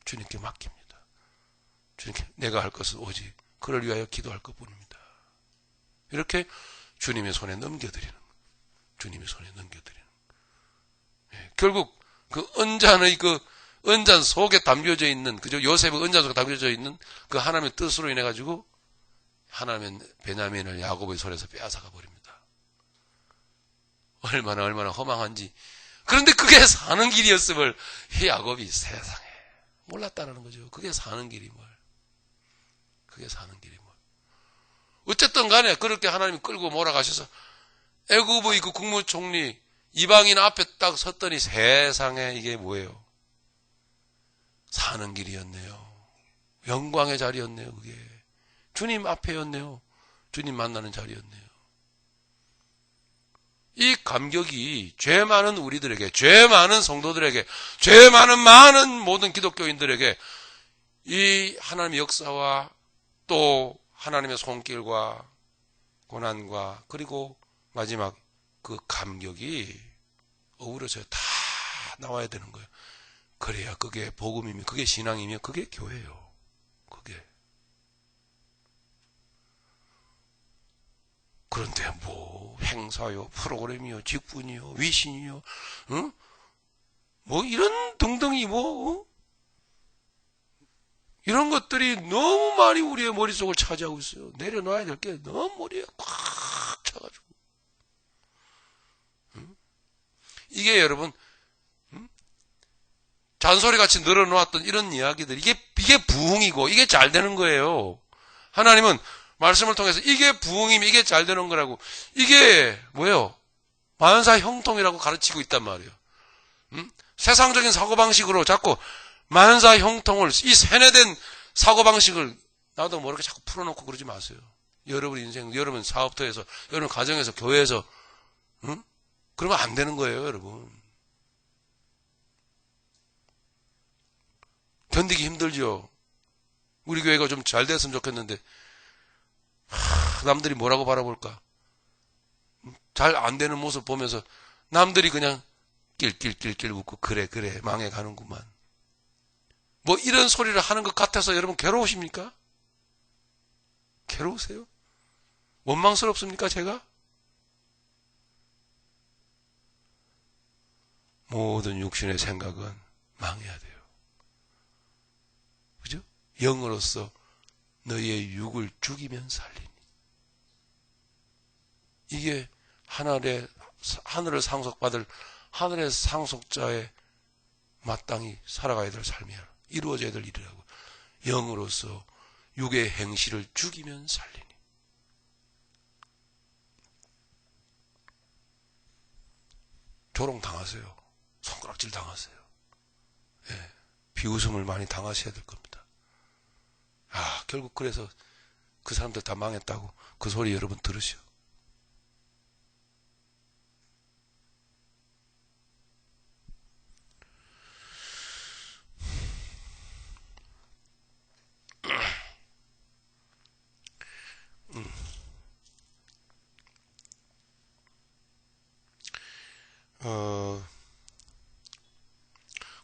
주님께 맡깁니다. 주님께 내가 할 것은 오직 그를 위하여 기도할 것뿐입니다. 이렇게 주님의 손에 넘겨드리는 거예요. 주님의 손에 넘겨드리는 거예요. 결국 그 은잔 속에 담겨져 있는, 그죠? 요셉의 은잔 속에 담겨져 있는 그 하나님의 뜻으로 인해 가지고 하나님은 베냐민을 야곱의 손에서 빼앗아가 버립니다. 얼마나 허망한지. 그런데 그게 사는 길이었음을 이 야곱이 세상에 몰랐다는 거죠. 그게 사는 길이 뭘. 그게 사는 길이 뭘. 어쨌든 간에 그렇게 하나님이 끌고 몰아가셔서 애굽의 그 국무총리 이방인 앞에 딱 섰더니 세상에 이게 뭐예요? 사는 길이었네요. 영광의 자리였네요. 그게 주님 앞에였네요. 주님 만나는 자리였네요. 이 감격이 죄 많은 우리들에게, 죄 많은 성도들에게, 죄 많은 모든 기독교인들에게 이 하나님의 역사와 또 하나님의 손길과 고난과 그리고 마지막 그 감격이 어우러져서 다 나와야 되는 거예요. 그래야 그게 복음이며 그게 신앙이며 그게 교회예요. 그게. 그런데 뭐 행사요, 프로그램이요, 직분이요, 위신이요, 응? 뭐 이런 등등이 이런 것들이 너무 많이 우리의 머릿속을 차지하고 있어요. 내려놔야 될 게 너무 머리에 꽉 차가지고. 응? 이게 여러분 잔소리같이 늘어놓았던 이런 이야기들, 이게 부흥이고 이게 잘 되는 거예요. 하나님은 말씀을 통해서 이게 부흥이면 이게 잘 되는 거라고, 이게 뭐예요? 만사 형통이라고 가르치고 있단 말이에요. 세상적인 사고방식으로 자꾸 만사 형통을, 이 세뇌된 사고방식을 나도 모르게 자꾸 풀어놓고 그러지 마세요. 여러분 인생, 여러분 사업터에서, 여러분 가정에서, 교회에서, 그러면 안 되는 거예요, 여러분. 견디기 힘들죠. 우리 교회가 좀 잘 됐으면 좋겠는데 남들이 뭐라고 바라볼까? 잘 안 되는 모습 보면서 남들이 그냥 낄낄낄낄 웃고 그래 망해가는구만. 뭐 이런 소리를 하는 것 같아서 여러분 괴로우십니까? 괴로우세요? 원망스럽습니까 제가? 모든 육신의 생각은 망해야 돼요. 그죠? 영으로서 너희의 육을 죽이면 살리니. 이게 하늘을 상속받을 하늘의 상속자의 마땅히 살아가야 될 삶이야. 이루어져야 될 일이라고. 영으로서 육의 행실을 죽이면 살리니. 조롱 당하세요. 손가락질 당하세요. 예, 비웃음을 많이 당하셔야 될 겁니다. 결국 그래서 그 사람들 다 망했다고 그 소리 여러분 들으시오.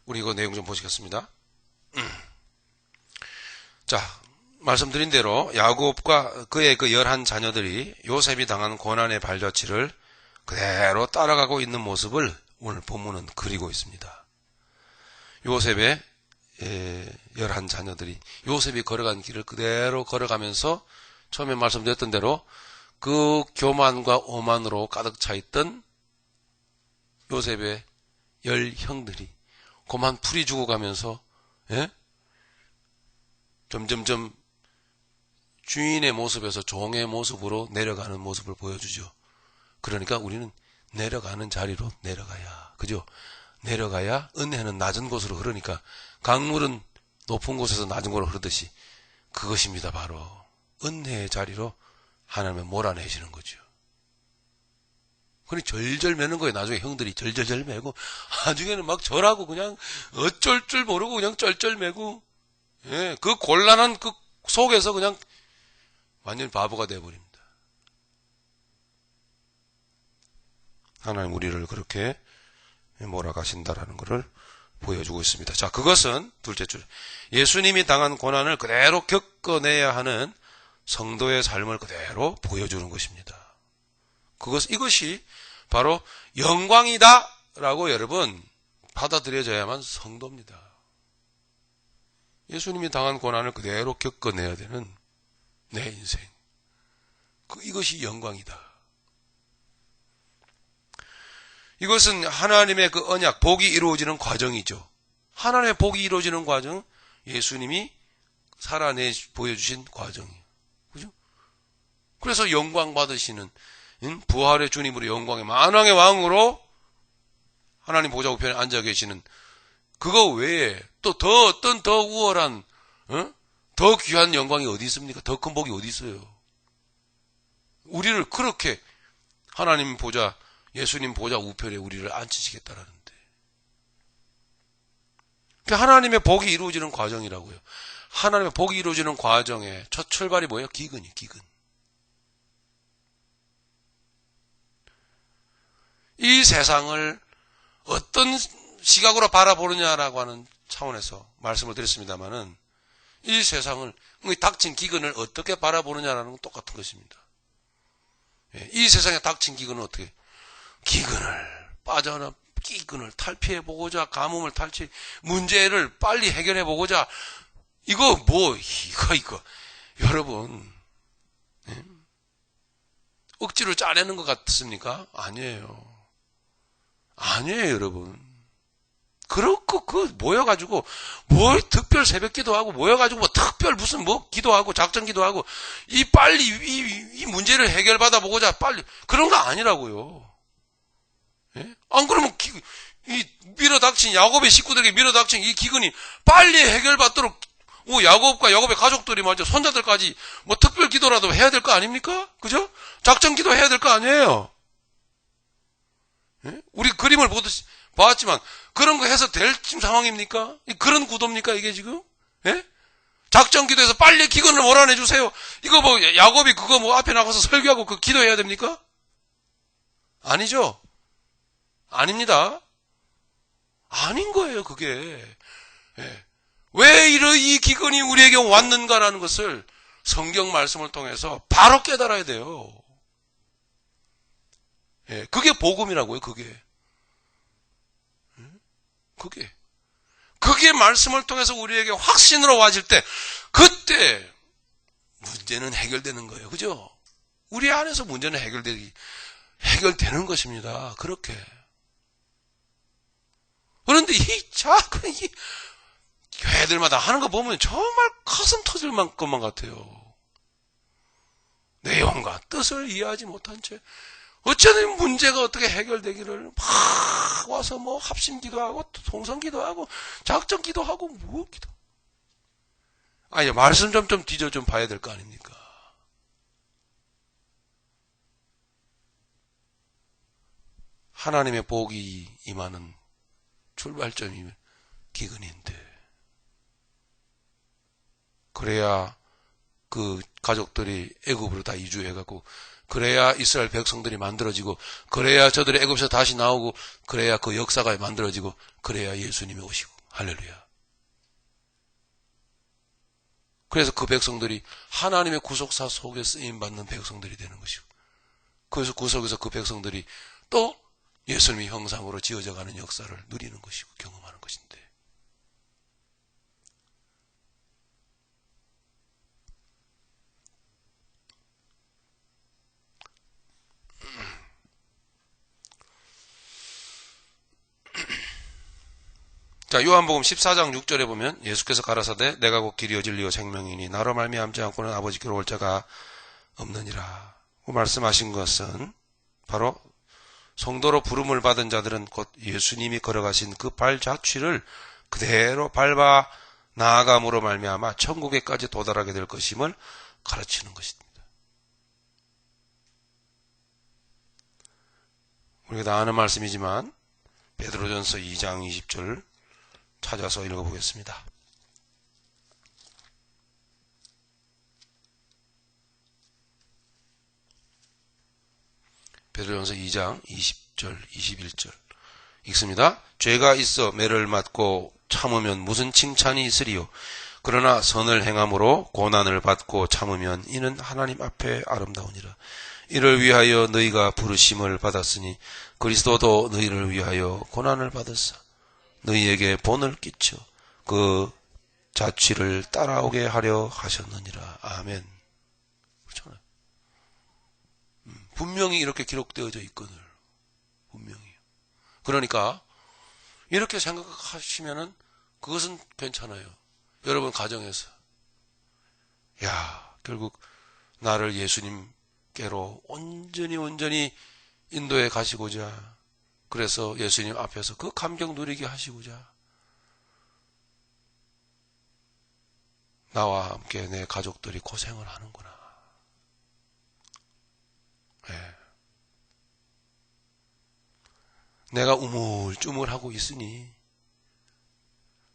우리 이거 내용 좀 보시겠습니다. 자, 말씀드린 대로 야곱과 그의 그 11자녀들이 요셉이 당한 고난의 발자취를 그대로 따라가고 있는 모습을 오늘 본문은 그리고 있습니다. 요셉의 11자녀들이 요셉이 걸어간 길을 그대로 걸어가면서 처음에 말씀드렸던 대로 그 교만과 오만으로 가득 차 있던 요셉의 10형들이 그만 풀이 죽어가면서 점점점 주인의 모습에서 종의 모습으로 내려가는 모습을 보여주죠. 그러니까 우리는 내려가는 자리로 내려가야, 그죠? 내려가야 은혜는 낮은 곳으로 흐르니까 강물은 높은 곳에서 낮은 곳으로 흐르듯이 그것입니다. 바로 은혜의 자리로 하나님을 몰아내시는 거죠. 그러니 절절 매는 거예요. 나중에 형들이 절절절 매고 나중에는 막 절하고 그냥 어쩔 줄 모르고 그냥 쩔쩔 매고, 그 곤란한 그 속에서 그냥 완전히 바보가 되어버립니다. 하나님 우리를 그렇게 몰아가신다라는 것을 보여주고 있습니다. 자, 그것은 둘째 줄, 예수님이 당한 고난을 그대로 겪어내야 하는 성도의 삶을 그대로 보여주는 것입니다. 이것이 바로 영광이다라고 여러분 받아들여져야만 성도입니다. 예수님이 당한 고난을 그대로 겪어내야 되는 내 인생. 이것이 영광이다. 이것은 하나님의 그 언약, 복이 이루어지는 과정이죠. 하나님의 복이 이루어지는 과정, 예수님이 살아내 보여주신 과정이에요. 그죠? 그래서 영광 받으시는, 부활의 주님으로 영광의 만왕의 왕으로 하나님 보좌 우편에 앉아 계시는 그거 외에 또 어떤 더 우월한, 더 귀한 영광이 어디 있습니까? 더 큰 복이 어디 있어요? 우리를 그렇게 하나님 보좌, 예수님 보좌 우편에 우리를 앉히시겠다라는데. 그러니까 하나님의 복이 이루어지는 과정이라고요. 하나님의 복이 이루어지는 과정의 첫 출발이 뭐예요? 기근이에요, 기근. 이 세상을 어떤 시각으로 바라보느냐라고 하는 차원에서 말씀을 드렸습니다마는 이 세상을, 닥친 기근을 어떻게 바라보느냐라는 건 똑같은 것입니다. 이 세상에 닥친 기근은 어떻게? 기근을 탈피해보고자, 가뭄을 문제를 빨리 해결해보고자, 이거. 여러분, 억지로 짜내는 것 같습니까? 아니에요, 여러분. 그렇고, 모여가지고, 특별 새벽 기도하고, 모여가지고, 특별 기도하고, 작전 기도하고, 빨리, 이 문제를 해결받아 보고자, 빨리, 그런 거 아니라고요. 안 그러면, 밀어닥친, 야곱의 식구들에게 밀어닥친 이 기근이 빨리 해결받도록, 야곱과 야곱의 가족들이 말이죠. 손자들까지, 특별 기도라도 해야 될 거 아닙니까? 그죠? 작전 기도 해야 될 거 아니에요? 우리 그림을 봤지만, 그런 거 해서 될 상황입니까? 그런 구도입니까, 이게 지금? 작전 기도해서 빨리 기근을 몰아내 주세요. 이거 야곱이 그거 앞에 나가서 설교하고 기도해야 됩니까? 아니죠? 아닙니다. 아닌 거예요, 그게. 왜 이 기근이 우리에게 왔는가라는 것을 성경 말씀을 통해서 바로 깨달아야 돼요. 그게 복음이라고요, 그게. 그게 말씀을 통해서 우리에게 확신으로 와질 때, 그때 문제는 해결되는 거예요. 그죠? 우리 안에서 문제는 해결되는 것입니다. 그렇게. 그런데 이 작은 이 교회들마다 하는 거 보면 정말 가슴 터질 것만 같아요. 내용과 뜻을 이해하지 못한 채 어쩌면 문제가 어떻게 해결되기를 막 와서 뭐 합심 기도하고 통성 기도하고 작전 기도하고 뭐 기도. 아니 말씀 좀 뒤져 좀 봐야 될 거 아닙니까? 하나님의 복이 임하는 출발점이 기근인데 그래야 그 가족들이 애굽으로 다 이주해가고 그래야 이스라엘 백성들이 만들어지고 그래야 저들이 애굽에서 다시 나오고 그래야 그 역사가 만들어지고 그래야 예수님이 오시고 할렐루야. 그래서 그 백성들이 하나님의 구속사 속에 쓰임받는 백성들이 되는 것이고 그래서 그 속에서 그 백성들이 또 예수님의 형상으로 지어져가는 역사를 누리는 것이고 경험하는 것인데 자, 요한복음 14장 6절에 보면 예수께서 가라사대 내가 곧 길이요 진리요 생명이니 나로 말미암지 않고는 아버지께로 올 자가 없느니라. 그 말씀하신 것은 바로 성도로 부름을 받은 자들은 곧 예수님이 걸어가신 그 발자취를 그대로 밟아 나아감으로 말미암아 천국에까지 도달하게 될 것임을 가르치는 것입니다. 우리가 다 아는 말씀이지만 베드로전서 2장 20절 찾아서 읽어보겠습니다. 베드로전서 2장 20절 21절 읽습니다. 죄가 있어 매를 맞고 참으면 무슨 칭찬이 있으리요. 그러나 선을 행함으로 고난을 받고 참으면 이는 하나님 앞에 아름다우니라. 이를 위하여 너희가 부르심을 받았으니 그리스도도 너희를 위하여 고난을 받았사 너희에게 본을 끼쳐 그 자취를 따라오게 하려 하셨느니라. 아멘. 그렇잖아요. 분명히 이렇게 기록되어져 있거늘. 분명히. 그러니까 이렇게 생각하시면은 그것은 괜찮아요. 여러분 가정에서 야 결국 나를 예수님께로 온전히 인도에 가시고자 그래서 예수님 앞에서 그 감격 누리게 하시고자 나와 함께 내 가족들이 고생을 하는구나. 네. 내가 우물쭈물하고 있으니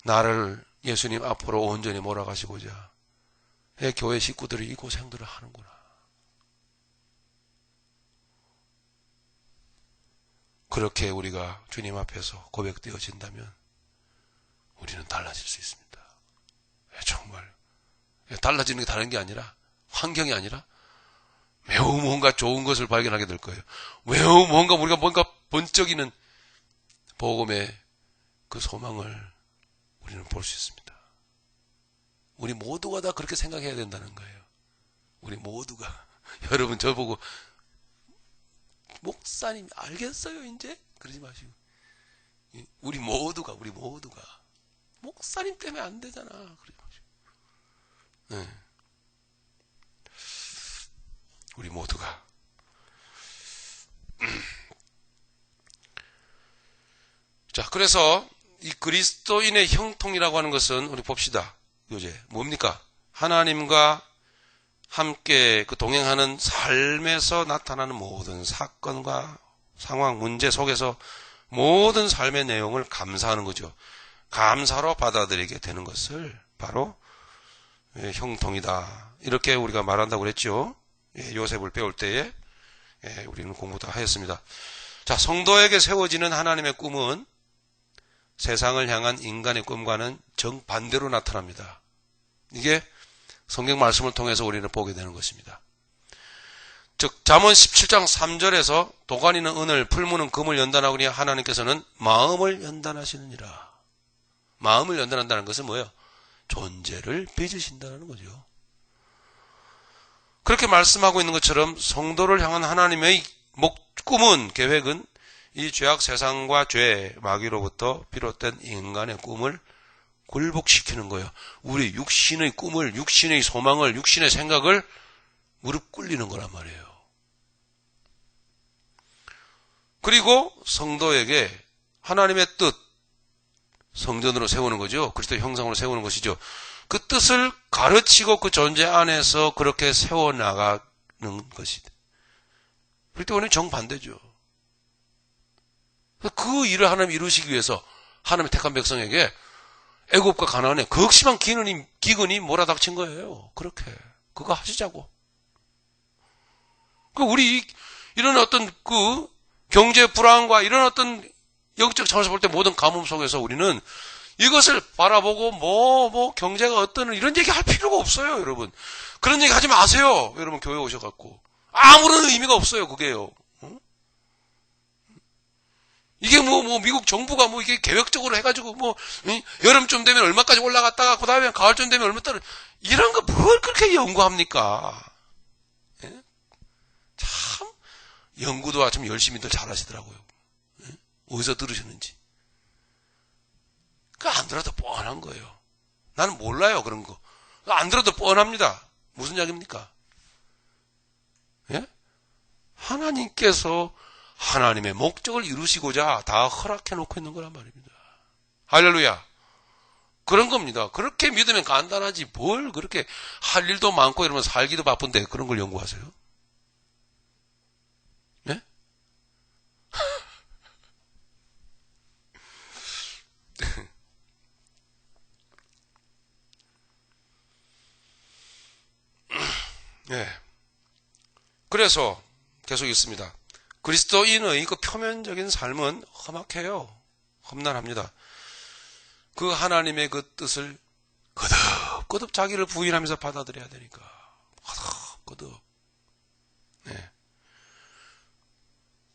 나를 예수님 앞으로 온전히 몰아가시고자 내 교회 식구들이 이 고생들을 하는구나. 그렇게 우리가 주님 앞에서 고백되어진다면 우리는 달라질 수 있습니다. 정말 달라지는 게 다른 게 아니라 환경이 아니라 매우 뭔가 좋은 것을 발견하게 될 거예요. 매우 우리가 뭔가 번쩍이는 복음의 그 소망을 우리는 볼 수 있습니다. 우리 모두가 다 그렇게 생각해야 된다는 거예요. 우리 모두가. 여러분 저보고 목사님 알겠어요 이제? 그러지 마시고 우리 모두가 목사님 때문에 안 되잖아. 그러지 마시고 네. 우리 모두가 자 그래서 이 그리스도인의 형통이라고 하는 것은 우리 봅시다. 요새 뭡니까? 하나님과 함께 그 동행하는 삶에서 나타나는 모든 사건과 상황, 문제 속에서 모든 삶의 내용을 감사하는 거죠. 감사로 받아들이게 되는 것을 바로 형통이다. 이렇게 우리가 말한다고 그랬죠. 요셉을 배울 때에 우리는 공부 다 하였습니다. 자, 성도에게 세워지는 하나님의 꿈은 세상을 향한 인간의 꿈과는 정반대로 나타납니다. 이게 성경 말씀을 통해서 우리는 보게 되는 것입니다. 즉 잠언 17장 3절에서 도가니는 은을 풀무는 금을 연단하거니 하나님께서는 마음을 연단하시느니라. 마음을 연단한다는 것은 뭐예요? 존재를 빚으신다는 거죠. 그렇게 말씀하고 있는 것처럼 성도를 향한 하나님의 꿈은, 계획은 이 죄악 세상과 죄, 마귀로부터 비롯된 인간의 꿈을 굴복시키는 거예요. 우리 육신의 꿈을, 육신의 소망을, 육신의 생각을 무릎 꿇리는 거란 말이에요. 그리고 성도에게 하나님의 뜻, 성전으로 세우는 거죠. 그리스도의 형상으로 세우는 것이죠. 그 뜻을 가르치고 그 존재 안에서 그렇게 세워나가는 것이다. 그럴 때 우리는 정반대죠. 그 일을 하나님 이루시기 위해서 하나님의 택한 백성에게 애굽과 가나안에 극심한 기근이 몰아닥친 거예요. 그렇게. 그거 하시자고. 우리 이런 어떤 그 경제 불안과 이런 어떤 영적 차원에서 볼 때 모든 가뭄 속에서 우리는 이것을 바라보고 경제가 어떤 이런 얘기 할 필요가 없어요, 여러분. 그런 얘기 하지 마세요. 여러분 교회 오셔갖고. 아무런 의미가 없어요, 그게요. 응? 이게 미국 정부가 이게 계획적으로 해가지고 여름쯤 되면 얼마까지 올라갔다가 그 다음에 가을쯤 되면 얼마 따라 이런 거 뭘 그렇게 연구합니까? 예? 참 연구도 좀 열심히들 잘하시더라고요. 예? 어디서 들으셨는지. 그거 안 들어도 뻔한 거예요. 나는 몰라요, 그런 거. 안 들어도 뻔합니다. 무슨 이야기입니까? 예? 하나님께서 하나님의 목적을 이루시고자 다 허락해 놓고 있는 거란 말입니다. 할렐루야. 그런 겁니다. 그렇게 믿으면 간단하지 뭘 그렇게 할 일도 많고 이러면 살기도 바쁜데 그런 걸 연구하세요? 예? 예. 그래서 계속 있습니다. 그리스도인의 그 표면적인 삶은 험악해요. 험난합니다. 그 하나님의 그 뜻을 거듭 자기를 부인하면서 받아들여야 되니까. 거듭. 네.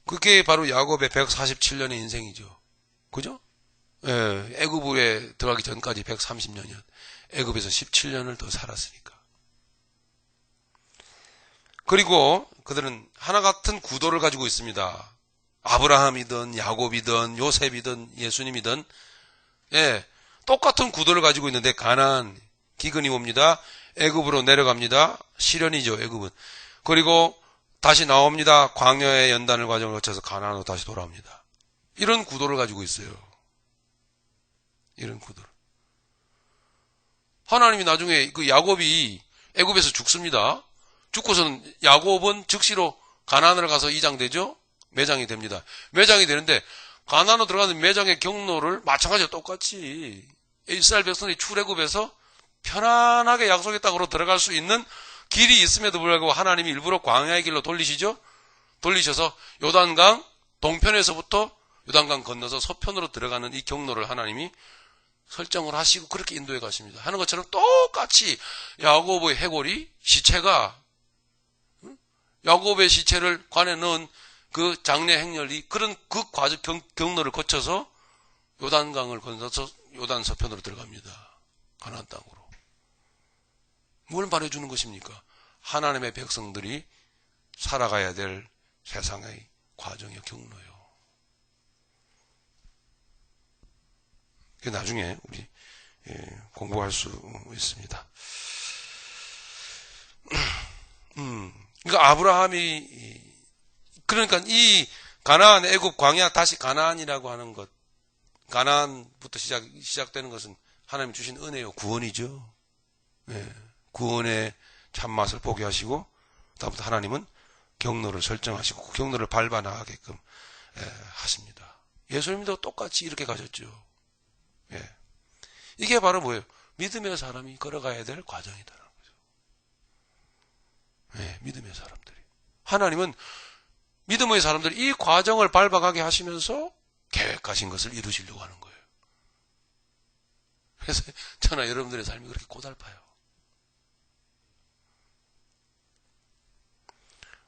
그게 바로 야곱의 147년의 인생이죠. 그죠? 예, 애굽에 들어가기 전까지 130년이었. 애굽에서 17년을 더 살았으니까. 그리고 그들은 하나 같은 구도를 가지고 있습니다. 아브라함이든 야곱이든 요셉이든 예수님이든 예, 똑같은 구도를 가지고 있는데 가나안 기근이 옵니다. 애굽으로 내려갑니다. 시련이죠, 애굽은. 그리고 다시 나옵니다. 광야의 연단을 과정을 거쳐서 가나안으로 다시 돌아옵니다. 이런 구도를 가지고 있어요. 이런 구도를. 하나님이 나중에 그 야곱이 애굽에서 죽습니다. 죽고서는 야곱은 즉시로 가나안으로 가서 이장되죠. 매장이 됩니다. 매장이 되는데 가나안으로 들어가는 매장의 경로를 마찬가지로 똑같이 이스라엘 백성이 출애굽에서 편안하게 약속의 땅으로 들어갈 수 있는 길이 있음에도 불구하고 하나님이 일부러 광야의 길로 돌리시죠. 돌리셔서 요단강 동편에서부터 요단강 건너서 서편으로 들어가는 이 경로를 하나님이 설정을 하시고 그렇게 인도해 가십니다. 하는 것처럼 똑같이 야곱의 해골이 시체가 야곱의 시체를 관에 넣은 그 장례 행렬이 그런 그 과정 경로를 거쳐서 요단강을 건너서 요단 서편으로 들어갑니다. 가나안 땅으로. 뭘 말해주는 것입니까? 하나님의 백성들이 살아가야 될 세상의 과정의 경로요. 나중에 우리 공부할 수 있습니다. 그러니까 아브라함이 그러니까 이 가나안 애굽 광야 다시 가나안이라고 하는 것, 가나안부터 시작되는 것은 하나님 주신 은혜요, 구원이죠. 네, 구원의 참맛을 보게 하시고 다음부터 하나님은 경로를 설정하시고 그 경로를 밟아 나가게끔 하십니다. 예수님도 똑같이 이렇게 가셨죠. 예. 이게 바로 뭐예요? 믿음의 사람이 걸어가야 될 과정이다라는 거죠. 예, 믿음의 사람들이. 하나님은 믿음의 사람들이 이 과정을 밟아가게 하시면서 계획하신 것을 이루시려고 하는 거예요. 그래서 저나 여러분들의 삶이 그렇게 고달파요.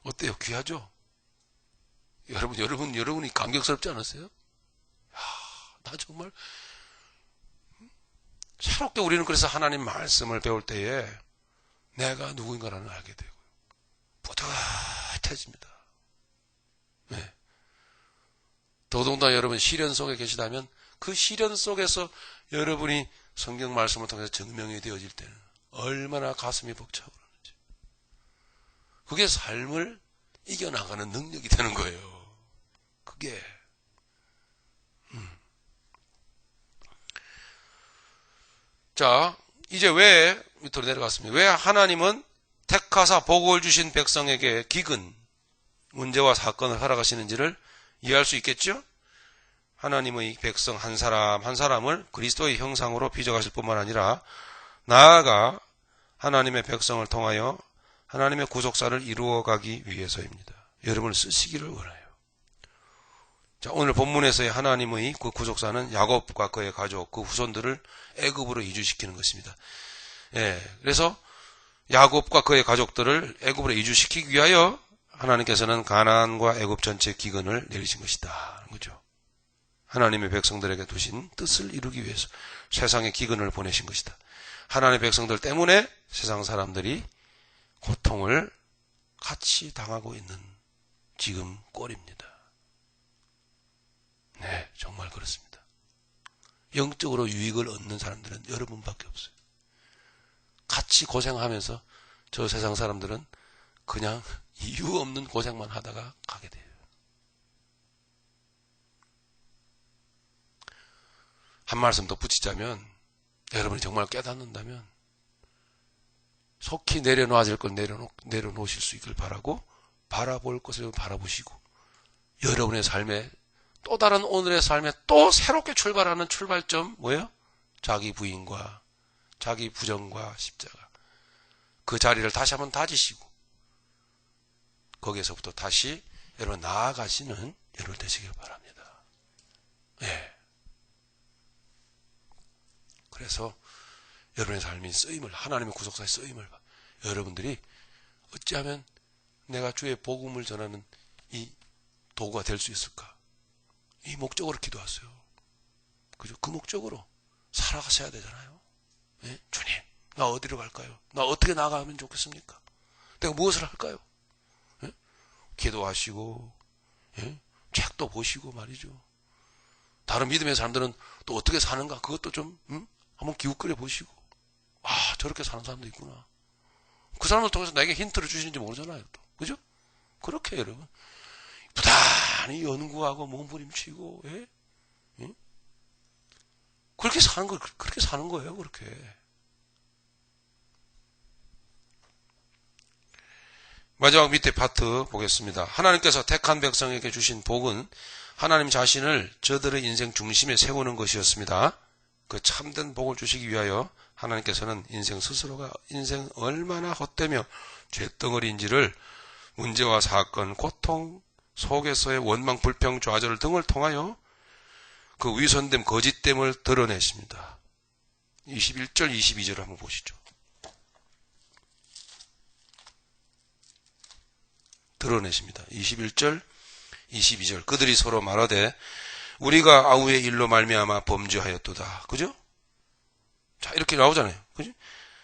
어때요? 귀하죠? 여러분이 감격스럽지 않았어요? 야, 나 정말 새롭게 우리는 그래서 하나님 말씀을 배울 때에 내가 누구인가라는 걸 알게 되고요. 뿌듯해집니다. 네. 더더군다나 여러분 시련 속에 계시다면 그 시련 속에서 여러분이 성경 말씀을 통해서 증명이 되어질 때는 얼마나 가슴이 벅차오르는지. 그게 삶을 이겨나가는 능력이 되는 거예요. 그게. 자, 이제 왜 밑으로 내려갔습니다. 왜 하나님은 택하사 복을 주신 백성에게 기근, 문제와 사건을 허락하시는지를 이해할 수 있겠죠? 하나님의 백성 한 사람 한 사람을 그리스도의 형상으로 빚어가실 뿐만 아니라 나아가 하나님의 백성을 통하여 하나님의 구속사를 이루어가기 위해서입니다. 여러분을 쓰시기를 원해요. 자, 오늘 본문에서의 하나님의 그 구속사는 야곱과 그의 가족, 그 후손들을 애굽으로 이주시키는 것입니다. 예, 그래서 야곱과 그의 가족들을 애굽으로 이주시키기 위하여 하나님께서는 가나안과 애굽 전체 기근을 내리신 것이다. 그죠? 하나님의 백성들에게 두신 뜻을 이루기 위해서 세상에 기근을 보내신 것이다. 하나님의 백성들 때문에 세상 사람들이 고통을 같이 당하고 있는 지금 꼴입니다. 네, 정말 그렇습니다. 영적으로 유익을 얻는 사람들은 여러분밖에 없어요. 같이 고생하면서 저 세상 사람들은 그냥 이유 없는 고생만 하다가 가게 돼요. 한 말씀 더 붙이자면 여러분이 정말 깨닫는다면 속히 내려놓아질 걸 내려놓으실 수 있길 바라고 바라볼 것을 바라보시고 여러분의 삶에 또 다른 오늘의 삶에 또 새롭게 출발하는 출발점 뭐예요? 자기 부인과 자기 부정과 십자가 그 자리를 다시 한번 다지시고 거기에서부터 다시 여러분 나아가시는 여러분 되시길 바랍니다. 네. 그래서 여러분의 삶이 쓰임을 하나님의 구속사의 쓰임을 여러분들이 어찌하면 내가 주의 복음을 전하는 이 도구가 될 수 있을까? 이 목적으로 기도하세요. 그죠? 그 목적으로 살아가셔야 되잖아요. 예? 주님, 나 어디로 갈까요? 나 어떻게 나가면 좋겠습니까? 내가 무엇을 할까요? 예? 기도하시고, 예? 책도 보시고 말이죠. 다른 믿음의 사람들은 또 어떻게 사는가? 그것도 좀, 한번 기웃거려 보시고. 아, 저렇게 사는 사람도 있구나. 그 사람을 통해서 나에게 힌트를 주시는지 모르잖아요. 또. 그죠? 그렇게 여러분. 부단히 연구하고 몸부림치고, 예? 예? 그렇게 사는 거예요, 그렇게. 마지막 밑에 파트 보겠습니다. 하나님께서 택한 백성에게 주신 복은 하나님 자신을 저들의 인생 중심에 세우는 것이었습니다. 그 참된 복을 주시기 위하여 하나님께서는 인생 스스로가 인생 얼마나 헛되며 죄덩어리인지를 문제와 사건, 고통 속에서의 원망, 불평, 좌절 등을 통하여 그 위선됨, 거짓됨을 드러내십니다. 21절, 22절 한번 보시죠. 드러내십니다. 21절, 22절. 그들이 서로 말하되 우리가 아우의 일로 말미암아 범죄하였도다. 그죠? 자, 이렇게 나오잖아요. 그죠?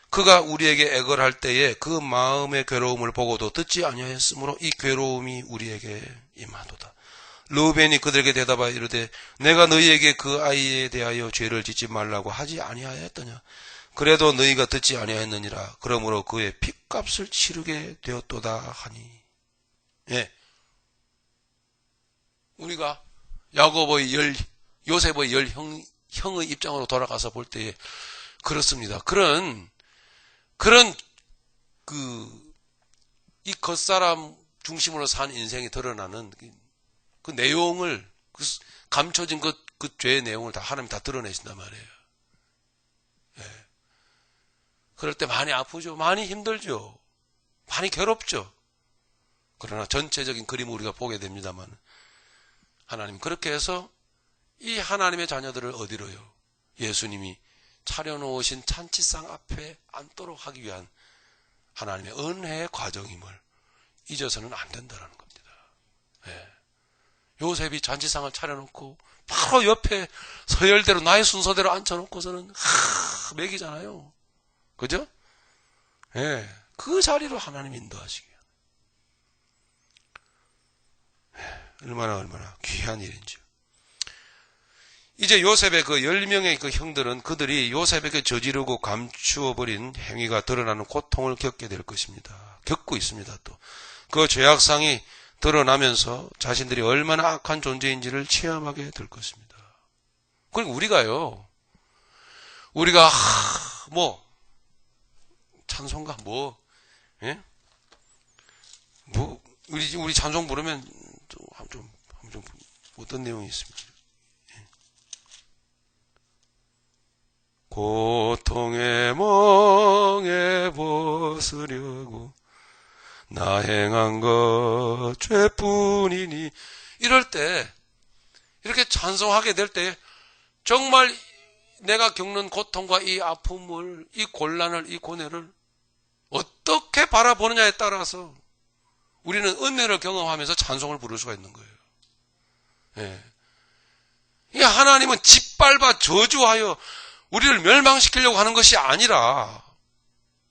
그가 우리에게 애걸할 때에 그 마음의 괴로움을 보고도 듣지 아니하였으므로 이 괴로움이 우리에게 임하도다. 르우벤이 그들에게 대답하여 이르되 내가 너희에게 그 아이에 대하여 죄를 짓지 말라고 하지 아니하였더냐. 그래도 너희가 듣지 아니하였느니라. 그러므로 그의 핏값을 치르게 되었도다 하니. 예. 우리가 야곱의 요셉의 형의 입장으로 돌아가서 볼 때에 그렇습니다. 이 겉사람 중심으로 산 인생이 드러나는 그 내용을, 감춰진 그 죄의 내용을 다 하나님 다 드러내신단 말이에요. 예. 그럴 때 많이 아프죠. 많이 힘들죠. 많이 괴롭죠. 그러나 전체적인 그림을 우리가 보게 됩니다만, 하나님 그렇게 해서 이 하나님의 자녀들을 어디로요? 예수님이 차려놓으신 잔치상 앞에 앉도록 하기 위한 하나님의 은혜의 과정임을 잊어서는 안 된다는 겁니다. 예. 요셉이 잔치상을 차려놓고 바로 옆에 서열대로 나의 순서대로 앉혀놓고서는 먹이잖아요. 그죠? 예. 그 자리로 하나님 인도하시게. 얼마나 귀한 일인지요. 이제 요셉의 그 10명의 그 형들은 그들이 요셉에게 저지르고 감추어버린 행위가 드러나는 고통을 겪게 될 것입니다. 겪고 있습니다. 또 그 죄악상이 드러나면서 자신들이 얼마나 악한 존재인지를 체험하게 될 것입니다. 그리고 우리가요, 우리가 찬송가 예? 우리 찬송 부르면 좀 어떤 내용이 있습니까? 고통의 멍에 벗으려고 나 행한 것 죄뿐이니, 이럴 때, 이렇게 찬송하게 될 때 정말 내가 겪는 고통과 이 아픔을, 이 곤란을, 이 고뇌를 어떻게 바라보느냐에 따라서 우리는 은혜를 경험하면서 찬송을 부를 수가 있는 거예요. 예. 이 하나님은 짓밟아 저주하여 우리를 멸망시키려고 하는 것이 아니라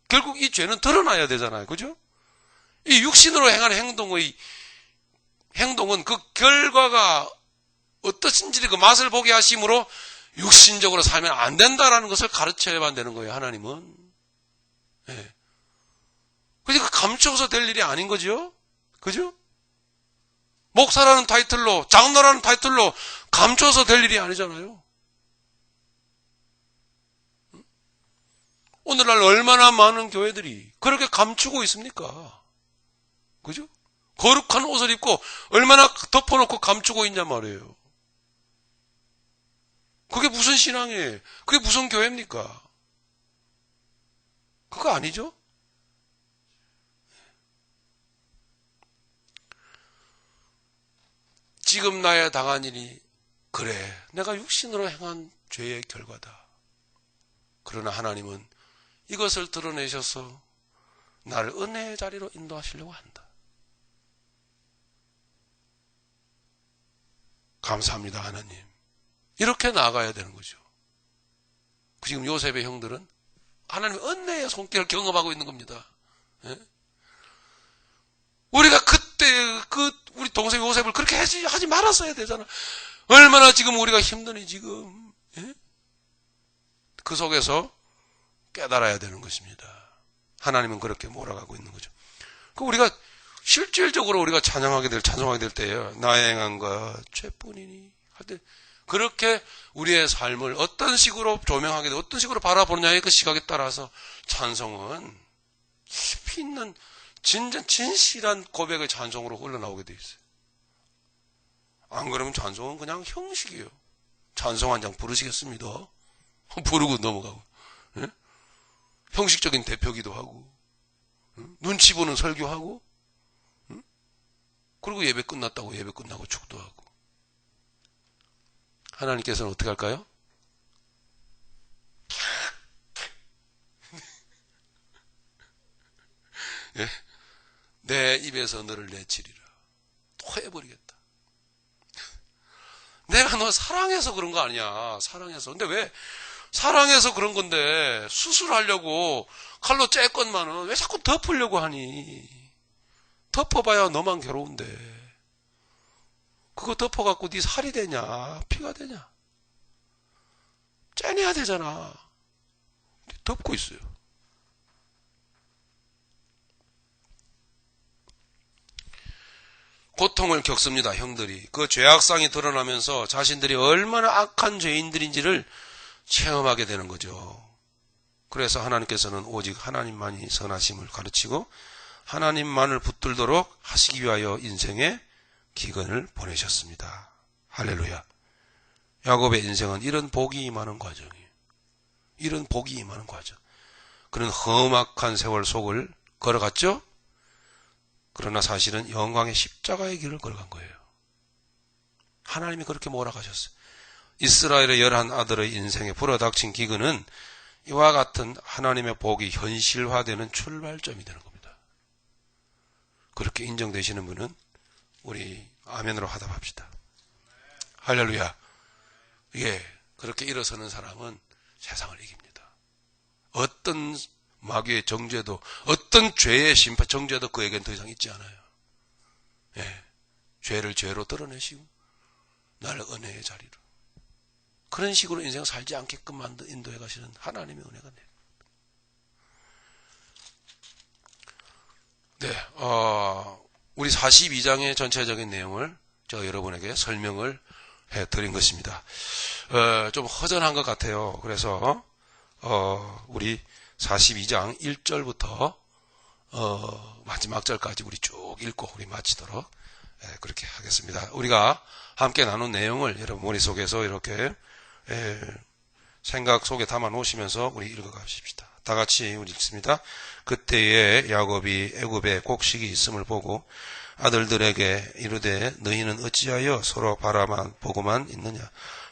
결국 이 죄는 드러나야 되잖아요. 그죠? 이 육신으로 행하는 행동은 그 결과가 어떠신지 그 맛을 보게 하심으로 육신적으로 살면 안 된다라는 것을 가르쳐야만 되는 거예요. 하나님은. 예. 그러니까 감추어서 될 일이 아닌 거죠. 그죠? 목사라는 타이틀로, 장로라는 타이틀로 감춰서 될 일이 아니잖아요. 오늘날 얼마나 많은 교회들이 그렇게 감추고 있습니까? 그죠? 거룩한 옷을 입고 얼마나 덮어놓고 감추고 있냔 말이에요. 그게 무슨 신앙이에요? 그게 무슨 교회입니까? 그거 아니죠? 지금 나의 당한 일이 그래, 내가 육신으로 행한 죄의 결과다. 그러나 하나님은 이것을 드러내셔서 나를 은혜의 자리로 인도하시려고 한다. 감사합니다, 하나님. 이렇게 나아가야 되는 거죠. 지금 요셉의 형들은 하나님의 은혜의 손길을 경험하고 있는 겁니다. 예? 우리가 그때 우리 동생 요셉을 그렇게 하지 말았어야 되잖아. 얼마나 지금 우리가 힘드니 지금. 예? 그 속에서 깨달아야 되는 것입니다. 하나님은 그렇게 몰아가고 있는 거죠. 우리가 실질적으로 우리가 찬송하게 될 때에요. 나의 행한 것 죄뿐이니. 하여튼 그렇게 우리의 삶을 어떤 식으로 조명하게 돼, 어떤 식으로 바라보느냐의 그 시각에 따라서 찬송은 깊이 있는 진실한 고백의 찬송으로 흘러나오게 돼 있어요. 안 그러면 찬송은 그냥 형식이에요. 찬송 한 장 부르시겠습니다. 부르고 넘어가고. 예? 형식적인 대표기도 하고, 눈치 보는 설교하고, 그리고 예배 끝났다고 예배 끝나고 축도하고. 하나님께서는 어떻게 할까요? 예? 내 입에서 너를 내치리라. 토해버리겠다. 내가 너 사랑해서 그런 거 아니야. 사랑해서. 근데 왜? 사랑해서 그런 건데 수술하려고 칼로 쬐건만은 왜 자꾸 덮으려고 하니? 덮어봐야 너만 괴로운데. 그거 덮어갖고 네 살이 되냐? 피가 되냐? 째내야 되잖아. 덮고 있어요. 고통을 겪습니다, 형들이. 그 죄악상이 드러나면서 자신들이 얼마나 악한 죄인들인지를 체험하게 되는 거죠. 그래서 하나님께서는 오직 하나님만이 선하심을 가르치고 하나님만을 붙들도록 하시기 위하여 인생에 기근을 보내셨습니다. 할렐루야. 야곱의 인생은 이런 복이 임하는 과정이에요. 이런 복이 임하는 과정. 그는 험악한 세월 속을 걸어갔죠? 그러나 사실은 영광의 십자가의 길을 걸어간 거예요. 하나님이 그렇게 몰아가셨어요. 이스라엘의 11아들의 인생에 불어닥친 기근은 이와 같은 하나님의 복이 현실화되는 출발점이 되는 겁니다. 그렇게 인정되시는 분은 우리 아멘으로 화답합시다. 할렐루야. 예, 그렇게 일어서는 사람은 세상을 이깁니다. 어떤 마귀의 정죄도, 어떤 죄의 심판, 정죄도 그에겐 더 이상 있지 않아요. 예, 죄를 죄로 드러내시고 나를 은혜의 자리로. 그런 식으로 인생 살지 않게끔 인도해 가시는 하나님의 은혜가 네, 우리 42장의 전체적인 내용을 제가 여러분에게 설명을 해드린 것입니다. 좀 허전한 것 같아요. 그래서 우리 42장 1절부터 마지막 절까지 우리 쭉 읽고 우리 마치도록 그렇게 하겠습니다. 우리가 함께 나눈 내용을 여러분 머릿속에서 이렇게 생각 속에 담아 놓으시면서 우리 읽어가십시다. 다 같이 우리 읽습니다. 그때에 야곱이 애굽에 곡식이 있음을 보고 아들들에게 이르되 너희는 어찌하여 서로 바라만 보고만 있느냐.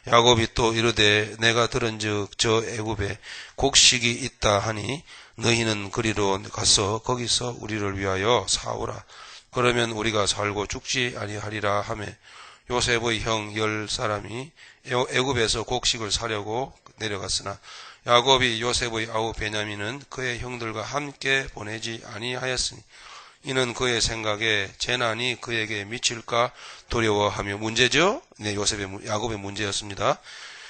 야곱이 또 이르되 내가 들은즉 저 애굽에 곡식이 있다 하니 너희는 그리로 가서 거기서 우리를 위하여 사오라. 그러면 우리가 살고 죽지 아니하리라 하매 요셉의 형 10사람이 애굽에서 곡식을 사려고 내려갔으나 야곱이 요셉의 아우 베냐민은 그의 형들과 함께 보내지 아니하였으니 이는 그의 생각에 재난이 그에게 미칠까 두려워하며 문제죠. 네, 야곱의 문제였습니다.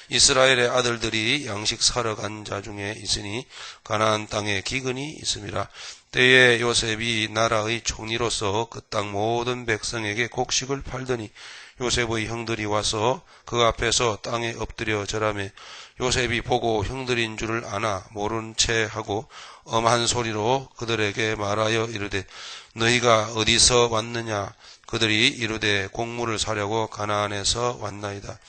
이스라엘의 아들들이 양식 사러 간 자 중에 있으니 가나안 땅에 기근이 있음이라. 때에 요셉이 나라의 총리로서 그 땅 모든 백성에게 곡식을 팔더니 요셉의 형들이 와서 그 앞에서 땅에 엎드려 절하매 요셉이 보고 형들인 줄을 아나 모른 채 하고 엄한 소리로 그들에게 말하여 이르되 너희가 어디서 왔느냐. 그들이 이르되 곡물을 사려고 가나안에서 왔나이다.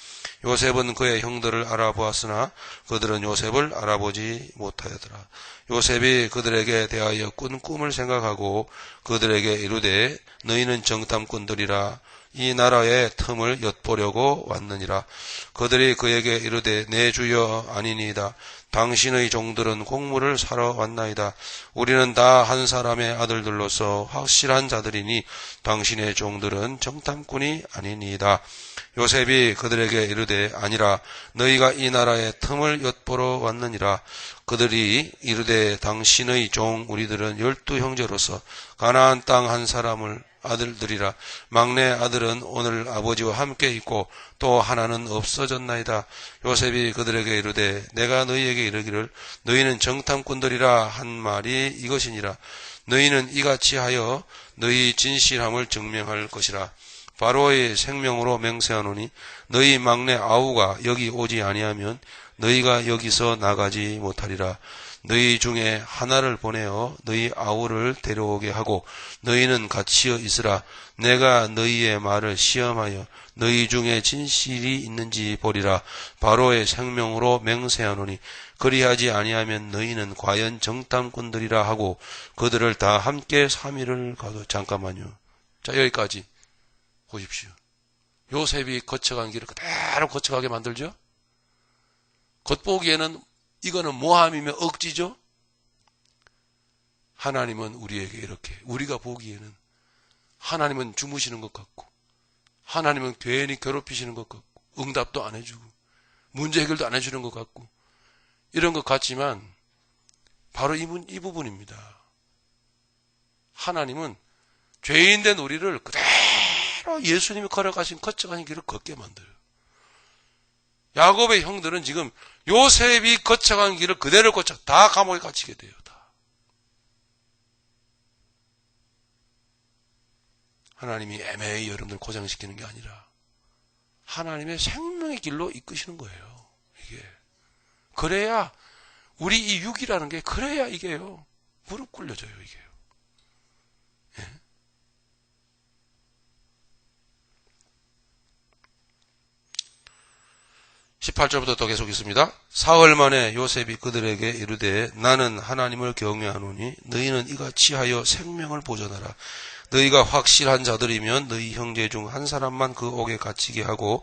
요셉은 그의 형들을 알아보았으나 그들은 요셉을 알아보지 못하였더라. 요셉이 그들에게 대하여 꾼 꿈을 생각하고 그들에게 이르되 너희는 정탐꾼들이라 이 나라의 틈을 엿보려고 왔느니라. 그들이 그에게 이르되 내 주여 아니니이다. 당신의 종들은 곡물을 사러 왔나이다. 우리는 다 한 사람의 아들들로서 확실한 자들이니 당신의 종들은 정탐꾼이 아니니이다. 요셉이 그들에게 이르되 아니라 너희가 이 나라의 틈을 엿보러 왔느니라. 그들이 이르되 당신의 종 우리들은 12형제로서 가나안 땅 한 사람을 아들들이라. 막내 아들은 오늘 아버지와 함께 있고 또 하나는 없어졌나이다. 요셉이 그들에게 이르되 내가 너희에게 이르기를 너희는 정탐꾼들이라 한 말이 이것이니라. 너희는 이같이 하여 너희 진실함을 증명할 것이라. 바로의 생명으로 맹세하노니 너희 막내 아우가 여기 오지 아니하면 너희가 여기서 나가지 못하리라. 너희 중에 하나를 보내어 너희 아우를 데려오게 하고 너희는 같이 있으라. 내가 너희의 말을 시험하여 너희 중에 진실이 있는지 보리라. 바로의 생명으로 맹세하노니 그리하지 아니하면 너희는 과연 정탐꾼들이라 하고 그들을 다 함께 3일을 가도. 잠깐만요. 자, 여기까지 보십시오. 요셉이 거쳐간 길을 그대로 거쳐가게 만들죠. 겉보기에는 이거는 모함이며 억지죠. 하나님은 우리에게 이렇게, 우리가 보기에는 하나님은 주무시는 것 같고 하나님은 괜히 괴롭히시는 것 같고 응답도 안 해주고 문제 해결도 안 해주는 것 같고 이런 것 같지만 바로 이 부분입니다. 하나님은 죄인된 우리를 그대로 예수님이 거쳐가신 길을 걷게 만들어요. 야곱의 형들은 지금 요셉이 거쳐간 길을 그대로 다 감옥에 갇히게 돼요. 다. 하나님이 애매히 여러분들 고생시키는 게 아니라 하나님의 생명의 길로 이끄시는 거예요. 이게. 그래야 우리 이 육이라는 게 그래야 이게요. 무릎 꿇려져요. 이게요. 예? 18절부터 또 계속 있습니다. 사흘 만에 요셉이 그들에게 이르되 나는 하나님을 경외하노니 너희는 이같이 하여 생명을 보존하라. 너희가 확실한 자들이면 너희 형제 중 한 사람만 그 옥에 갇히게 하고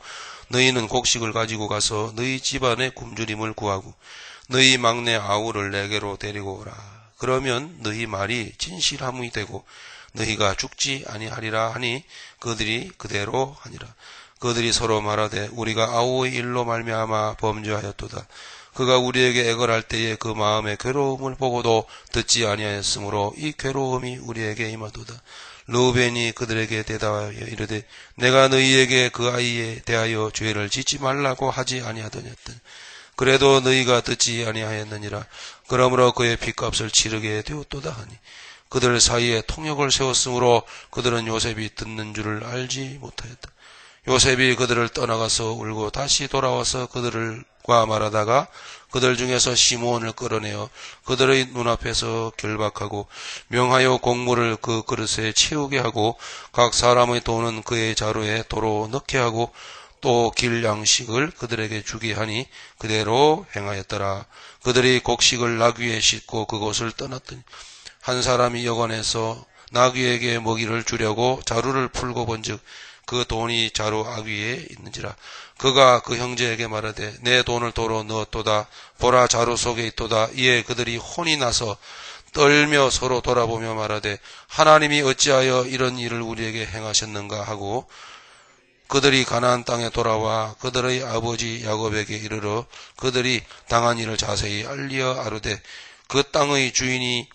너희는 곡식을 가지고 가서 너희 집안의 굶주림을 구하고 너희 막내 아우를 내게로 데리고 오라. 그러면 너희 말이 진실함이 되고 너희가 죽지 아니하리라 하니 그들이 그대로 하니라. 그들이 서로 말하되 우리가 아우의 일로 말미암아 범죄하였도다. 그가 우리에게 애걸할 때에 그 마음의 괴로움을 보고도 듣지 아니하였으므로 이 괴로움이 우리에게 임하도다. 르우벤이 그들에게 대답하여 이르되 내가 너희에게 그 아이에 대하여 죄를 짓지 말라고 하지 아니하더냐더니 그래도 너희가 듣지 아니하였느니라. 그러므로 그의 빚값을 치르게 되었도다 하니 그들 사이에 통역을 세웠으므로 그들은 요셉이 듣는 줄을 알지 못하였다. 요셉이 그들을 떠나가서 울고 다시 돌아와서 그들과 말하다가 그들 중에서 시므온을 끌어내어 그들의 눈앞에서 결박하고 명하여 곡물을 그 그릇에 채우게 하고 각 사람의 돈은 그의 자루에 도로 넣게 하고 또 길 양식을 그들에게 주게 하니 그대로 행하였더라. 그들이 곡식을 나귀에 싣고 그곳을 떠났더니 한 사람이 여관에서 나귀에게 먹이를 주려고 자루를 풀고 본즉 그 돈이 자루 아귀에 있는지라. 그가 그 형제에게 말하되 내 돈을 도로 넣었도다. 보라 자루 속에 있도다. 이에 그들이 혼이 나서 떨며 서로 돌아보며 말하되 하나님이 어찌하여 이런 일을 우리에게 행하셨는가 하고 그들이 가나안 땅에 돌아와 그들의 아버지 야곱에게 이르러 그들이 당한 일을 자세히 알리어 아르되 그 땅의 주인이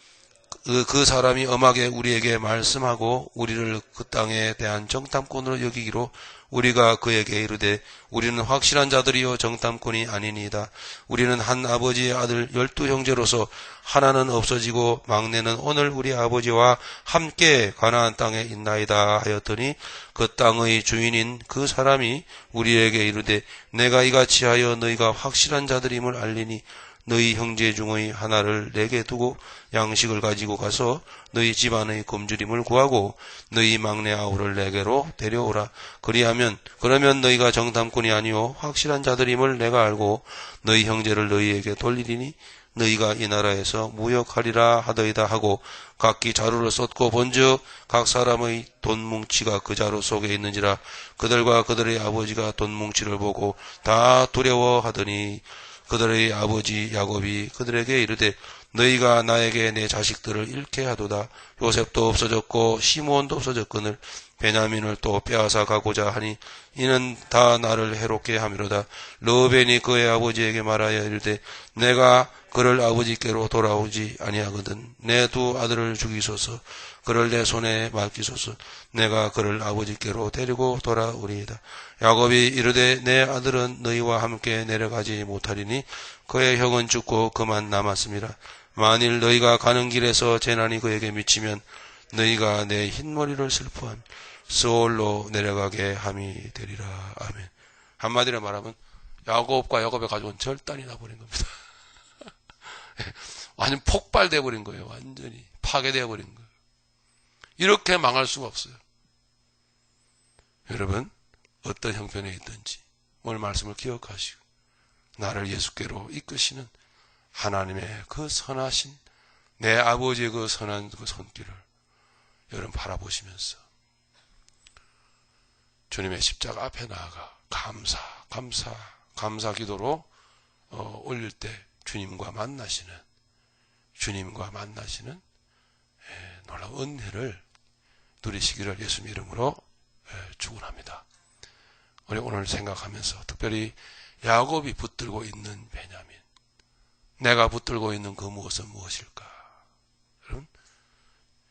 그 사람이 엄하게 우리에게 말씀하고 우리를 그 땅에 대한 정탐꾼으로 여기기로 우리가 그에게 이르되 우리는 확실한 자들이요 정탐꾼이 아니니이다. 우리는 한 아버지의 아들 12형제로서 하나는 없어지고 막내는 오늘 우리 아버지와 함께 가나안 땅에 있나이다 하였더니 그 땅의 주인인 그 사람이 우리에게 이르되 내가 이같이 하여 너희가 확실한 자들임을 알리니 너희 형제 중의 하나를 내게 두고 양식을 가지고 가서 너희 집안의 굶주림을 구하고 너희 막내 아우를 내게로 데려오라. 그러면 너희가 정탐꾼이 아니오 확실한 자들임을 내가 알고 너희 형제를 너희에게 돌리리니 너희가 이 나라에서 무역하리라 하더이다 하고 각기 자루를 쏟고 본즉 각 사람의 돈뭉치가 그 자루 속에 있는지라. 그들과 그들의 아버지가 돈뭉치를 보고 다 두려워하더니 그들의 아버지 야곱이 그들에게 이르되 너희가 나에게 내 자식들을 잃게 하도다. 요셉도 없어졌고 시므온도 없어졌거늘 베냐민을 또 빼앗아 가고자 하니 이는 다 나를 해롭게 함이로다. 르우벤이 그의 아버지에게 말하여 이르되 내가 그를 아버지께로 돌아오지 아니하거든. 내 두 아들을 죽이소서. 그를 내 손에 맡기소서. 내가 그를 아버지께로 데리고 돌아오리이다. 야곱이 이르되 내 아들은 너희와 함께 내려가지 못하리니 그의 형은 죽고 그만 남았습니다. 만일 너희가 가는 길에서 재난이 그에게 미치면 너희가 내 흰머리를 슬퍼함 스올로 내려가게 함이 되리라. 아멘. 한마디로 말하면 야곱과 야곱의 가족은 절단이 나버린 겁니다. 완전 폭발되어 버린 거예요. 완전히 파괴되어 버린 거예요. 이렇게 망할 수가 없어요. 여러분 어떤 형편에 있든지 오늘 말씀을 기억하시고 나를 예수께로 이끄시는 하나님의 그 선하신 내 아버지의 그 선한 그 손길을 여러분 바라보시면서 주님의 십자가 앞에 나아가 감사 기도로 올릴 때 주님과 만나시는 놀라운 은혜를 누리시기를 예수님 이름으로 축원합니다. 우리 오늘 생각하면서 특별히 야곱이 붙들고 있는 베냐민, 내가 붙들고 있는 그 무엇은 무엇일까?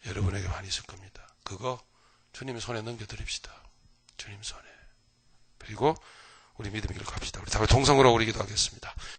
여러분에게 많이 있을 겁니다. 그거 주님의 손에 넘겨드립시다. 주님 손에. 그리고 우리 믿음의 길을 갑시다. 우리 다 동성으로 우리 기도하겠습니다.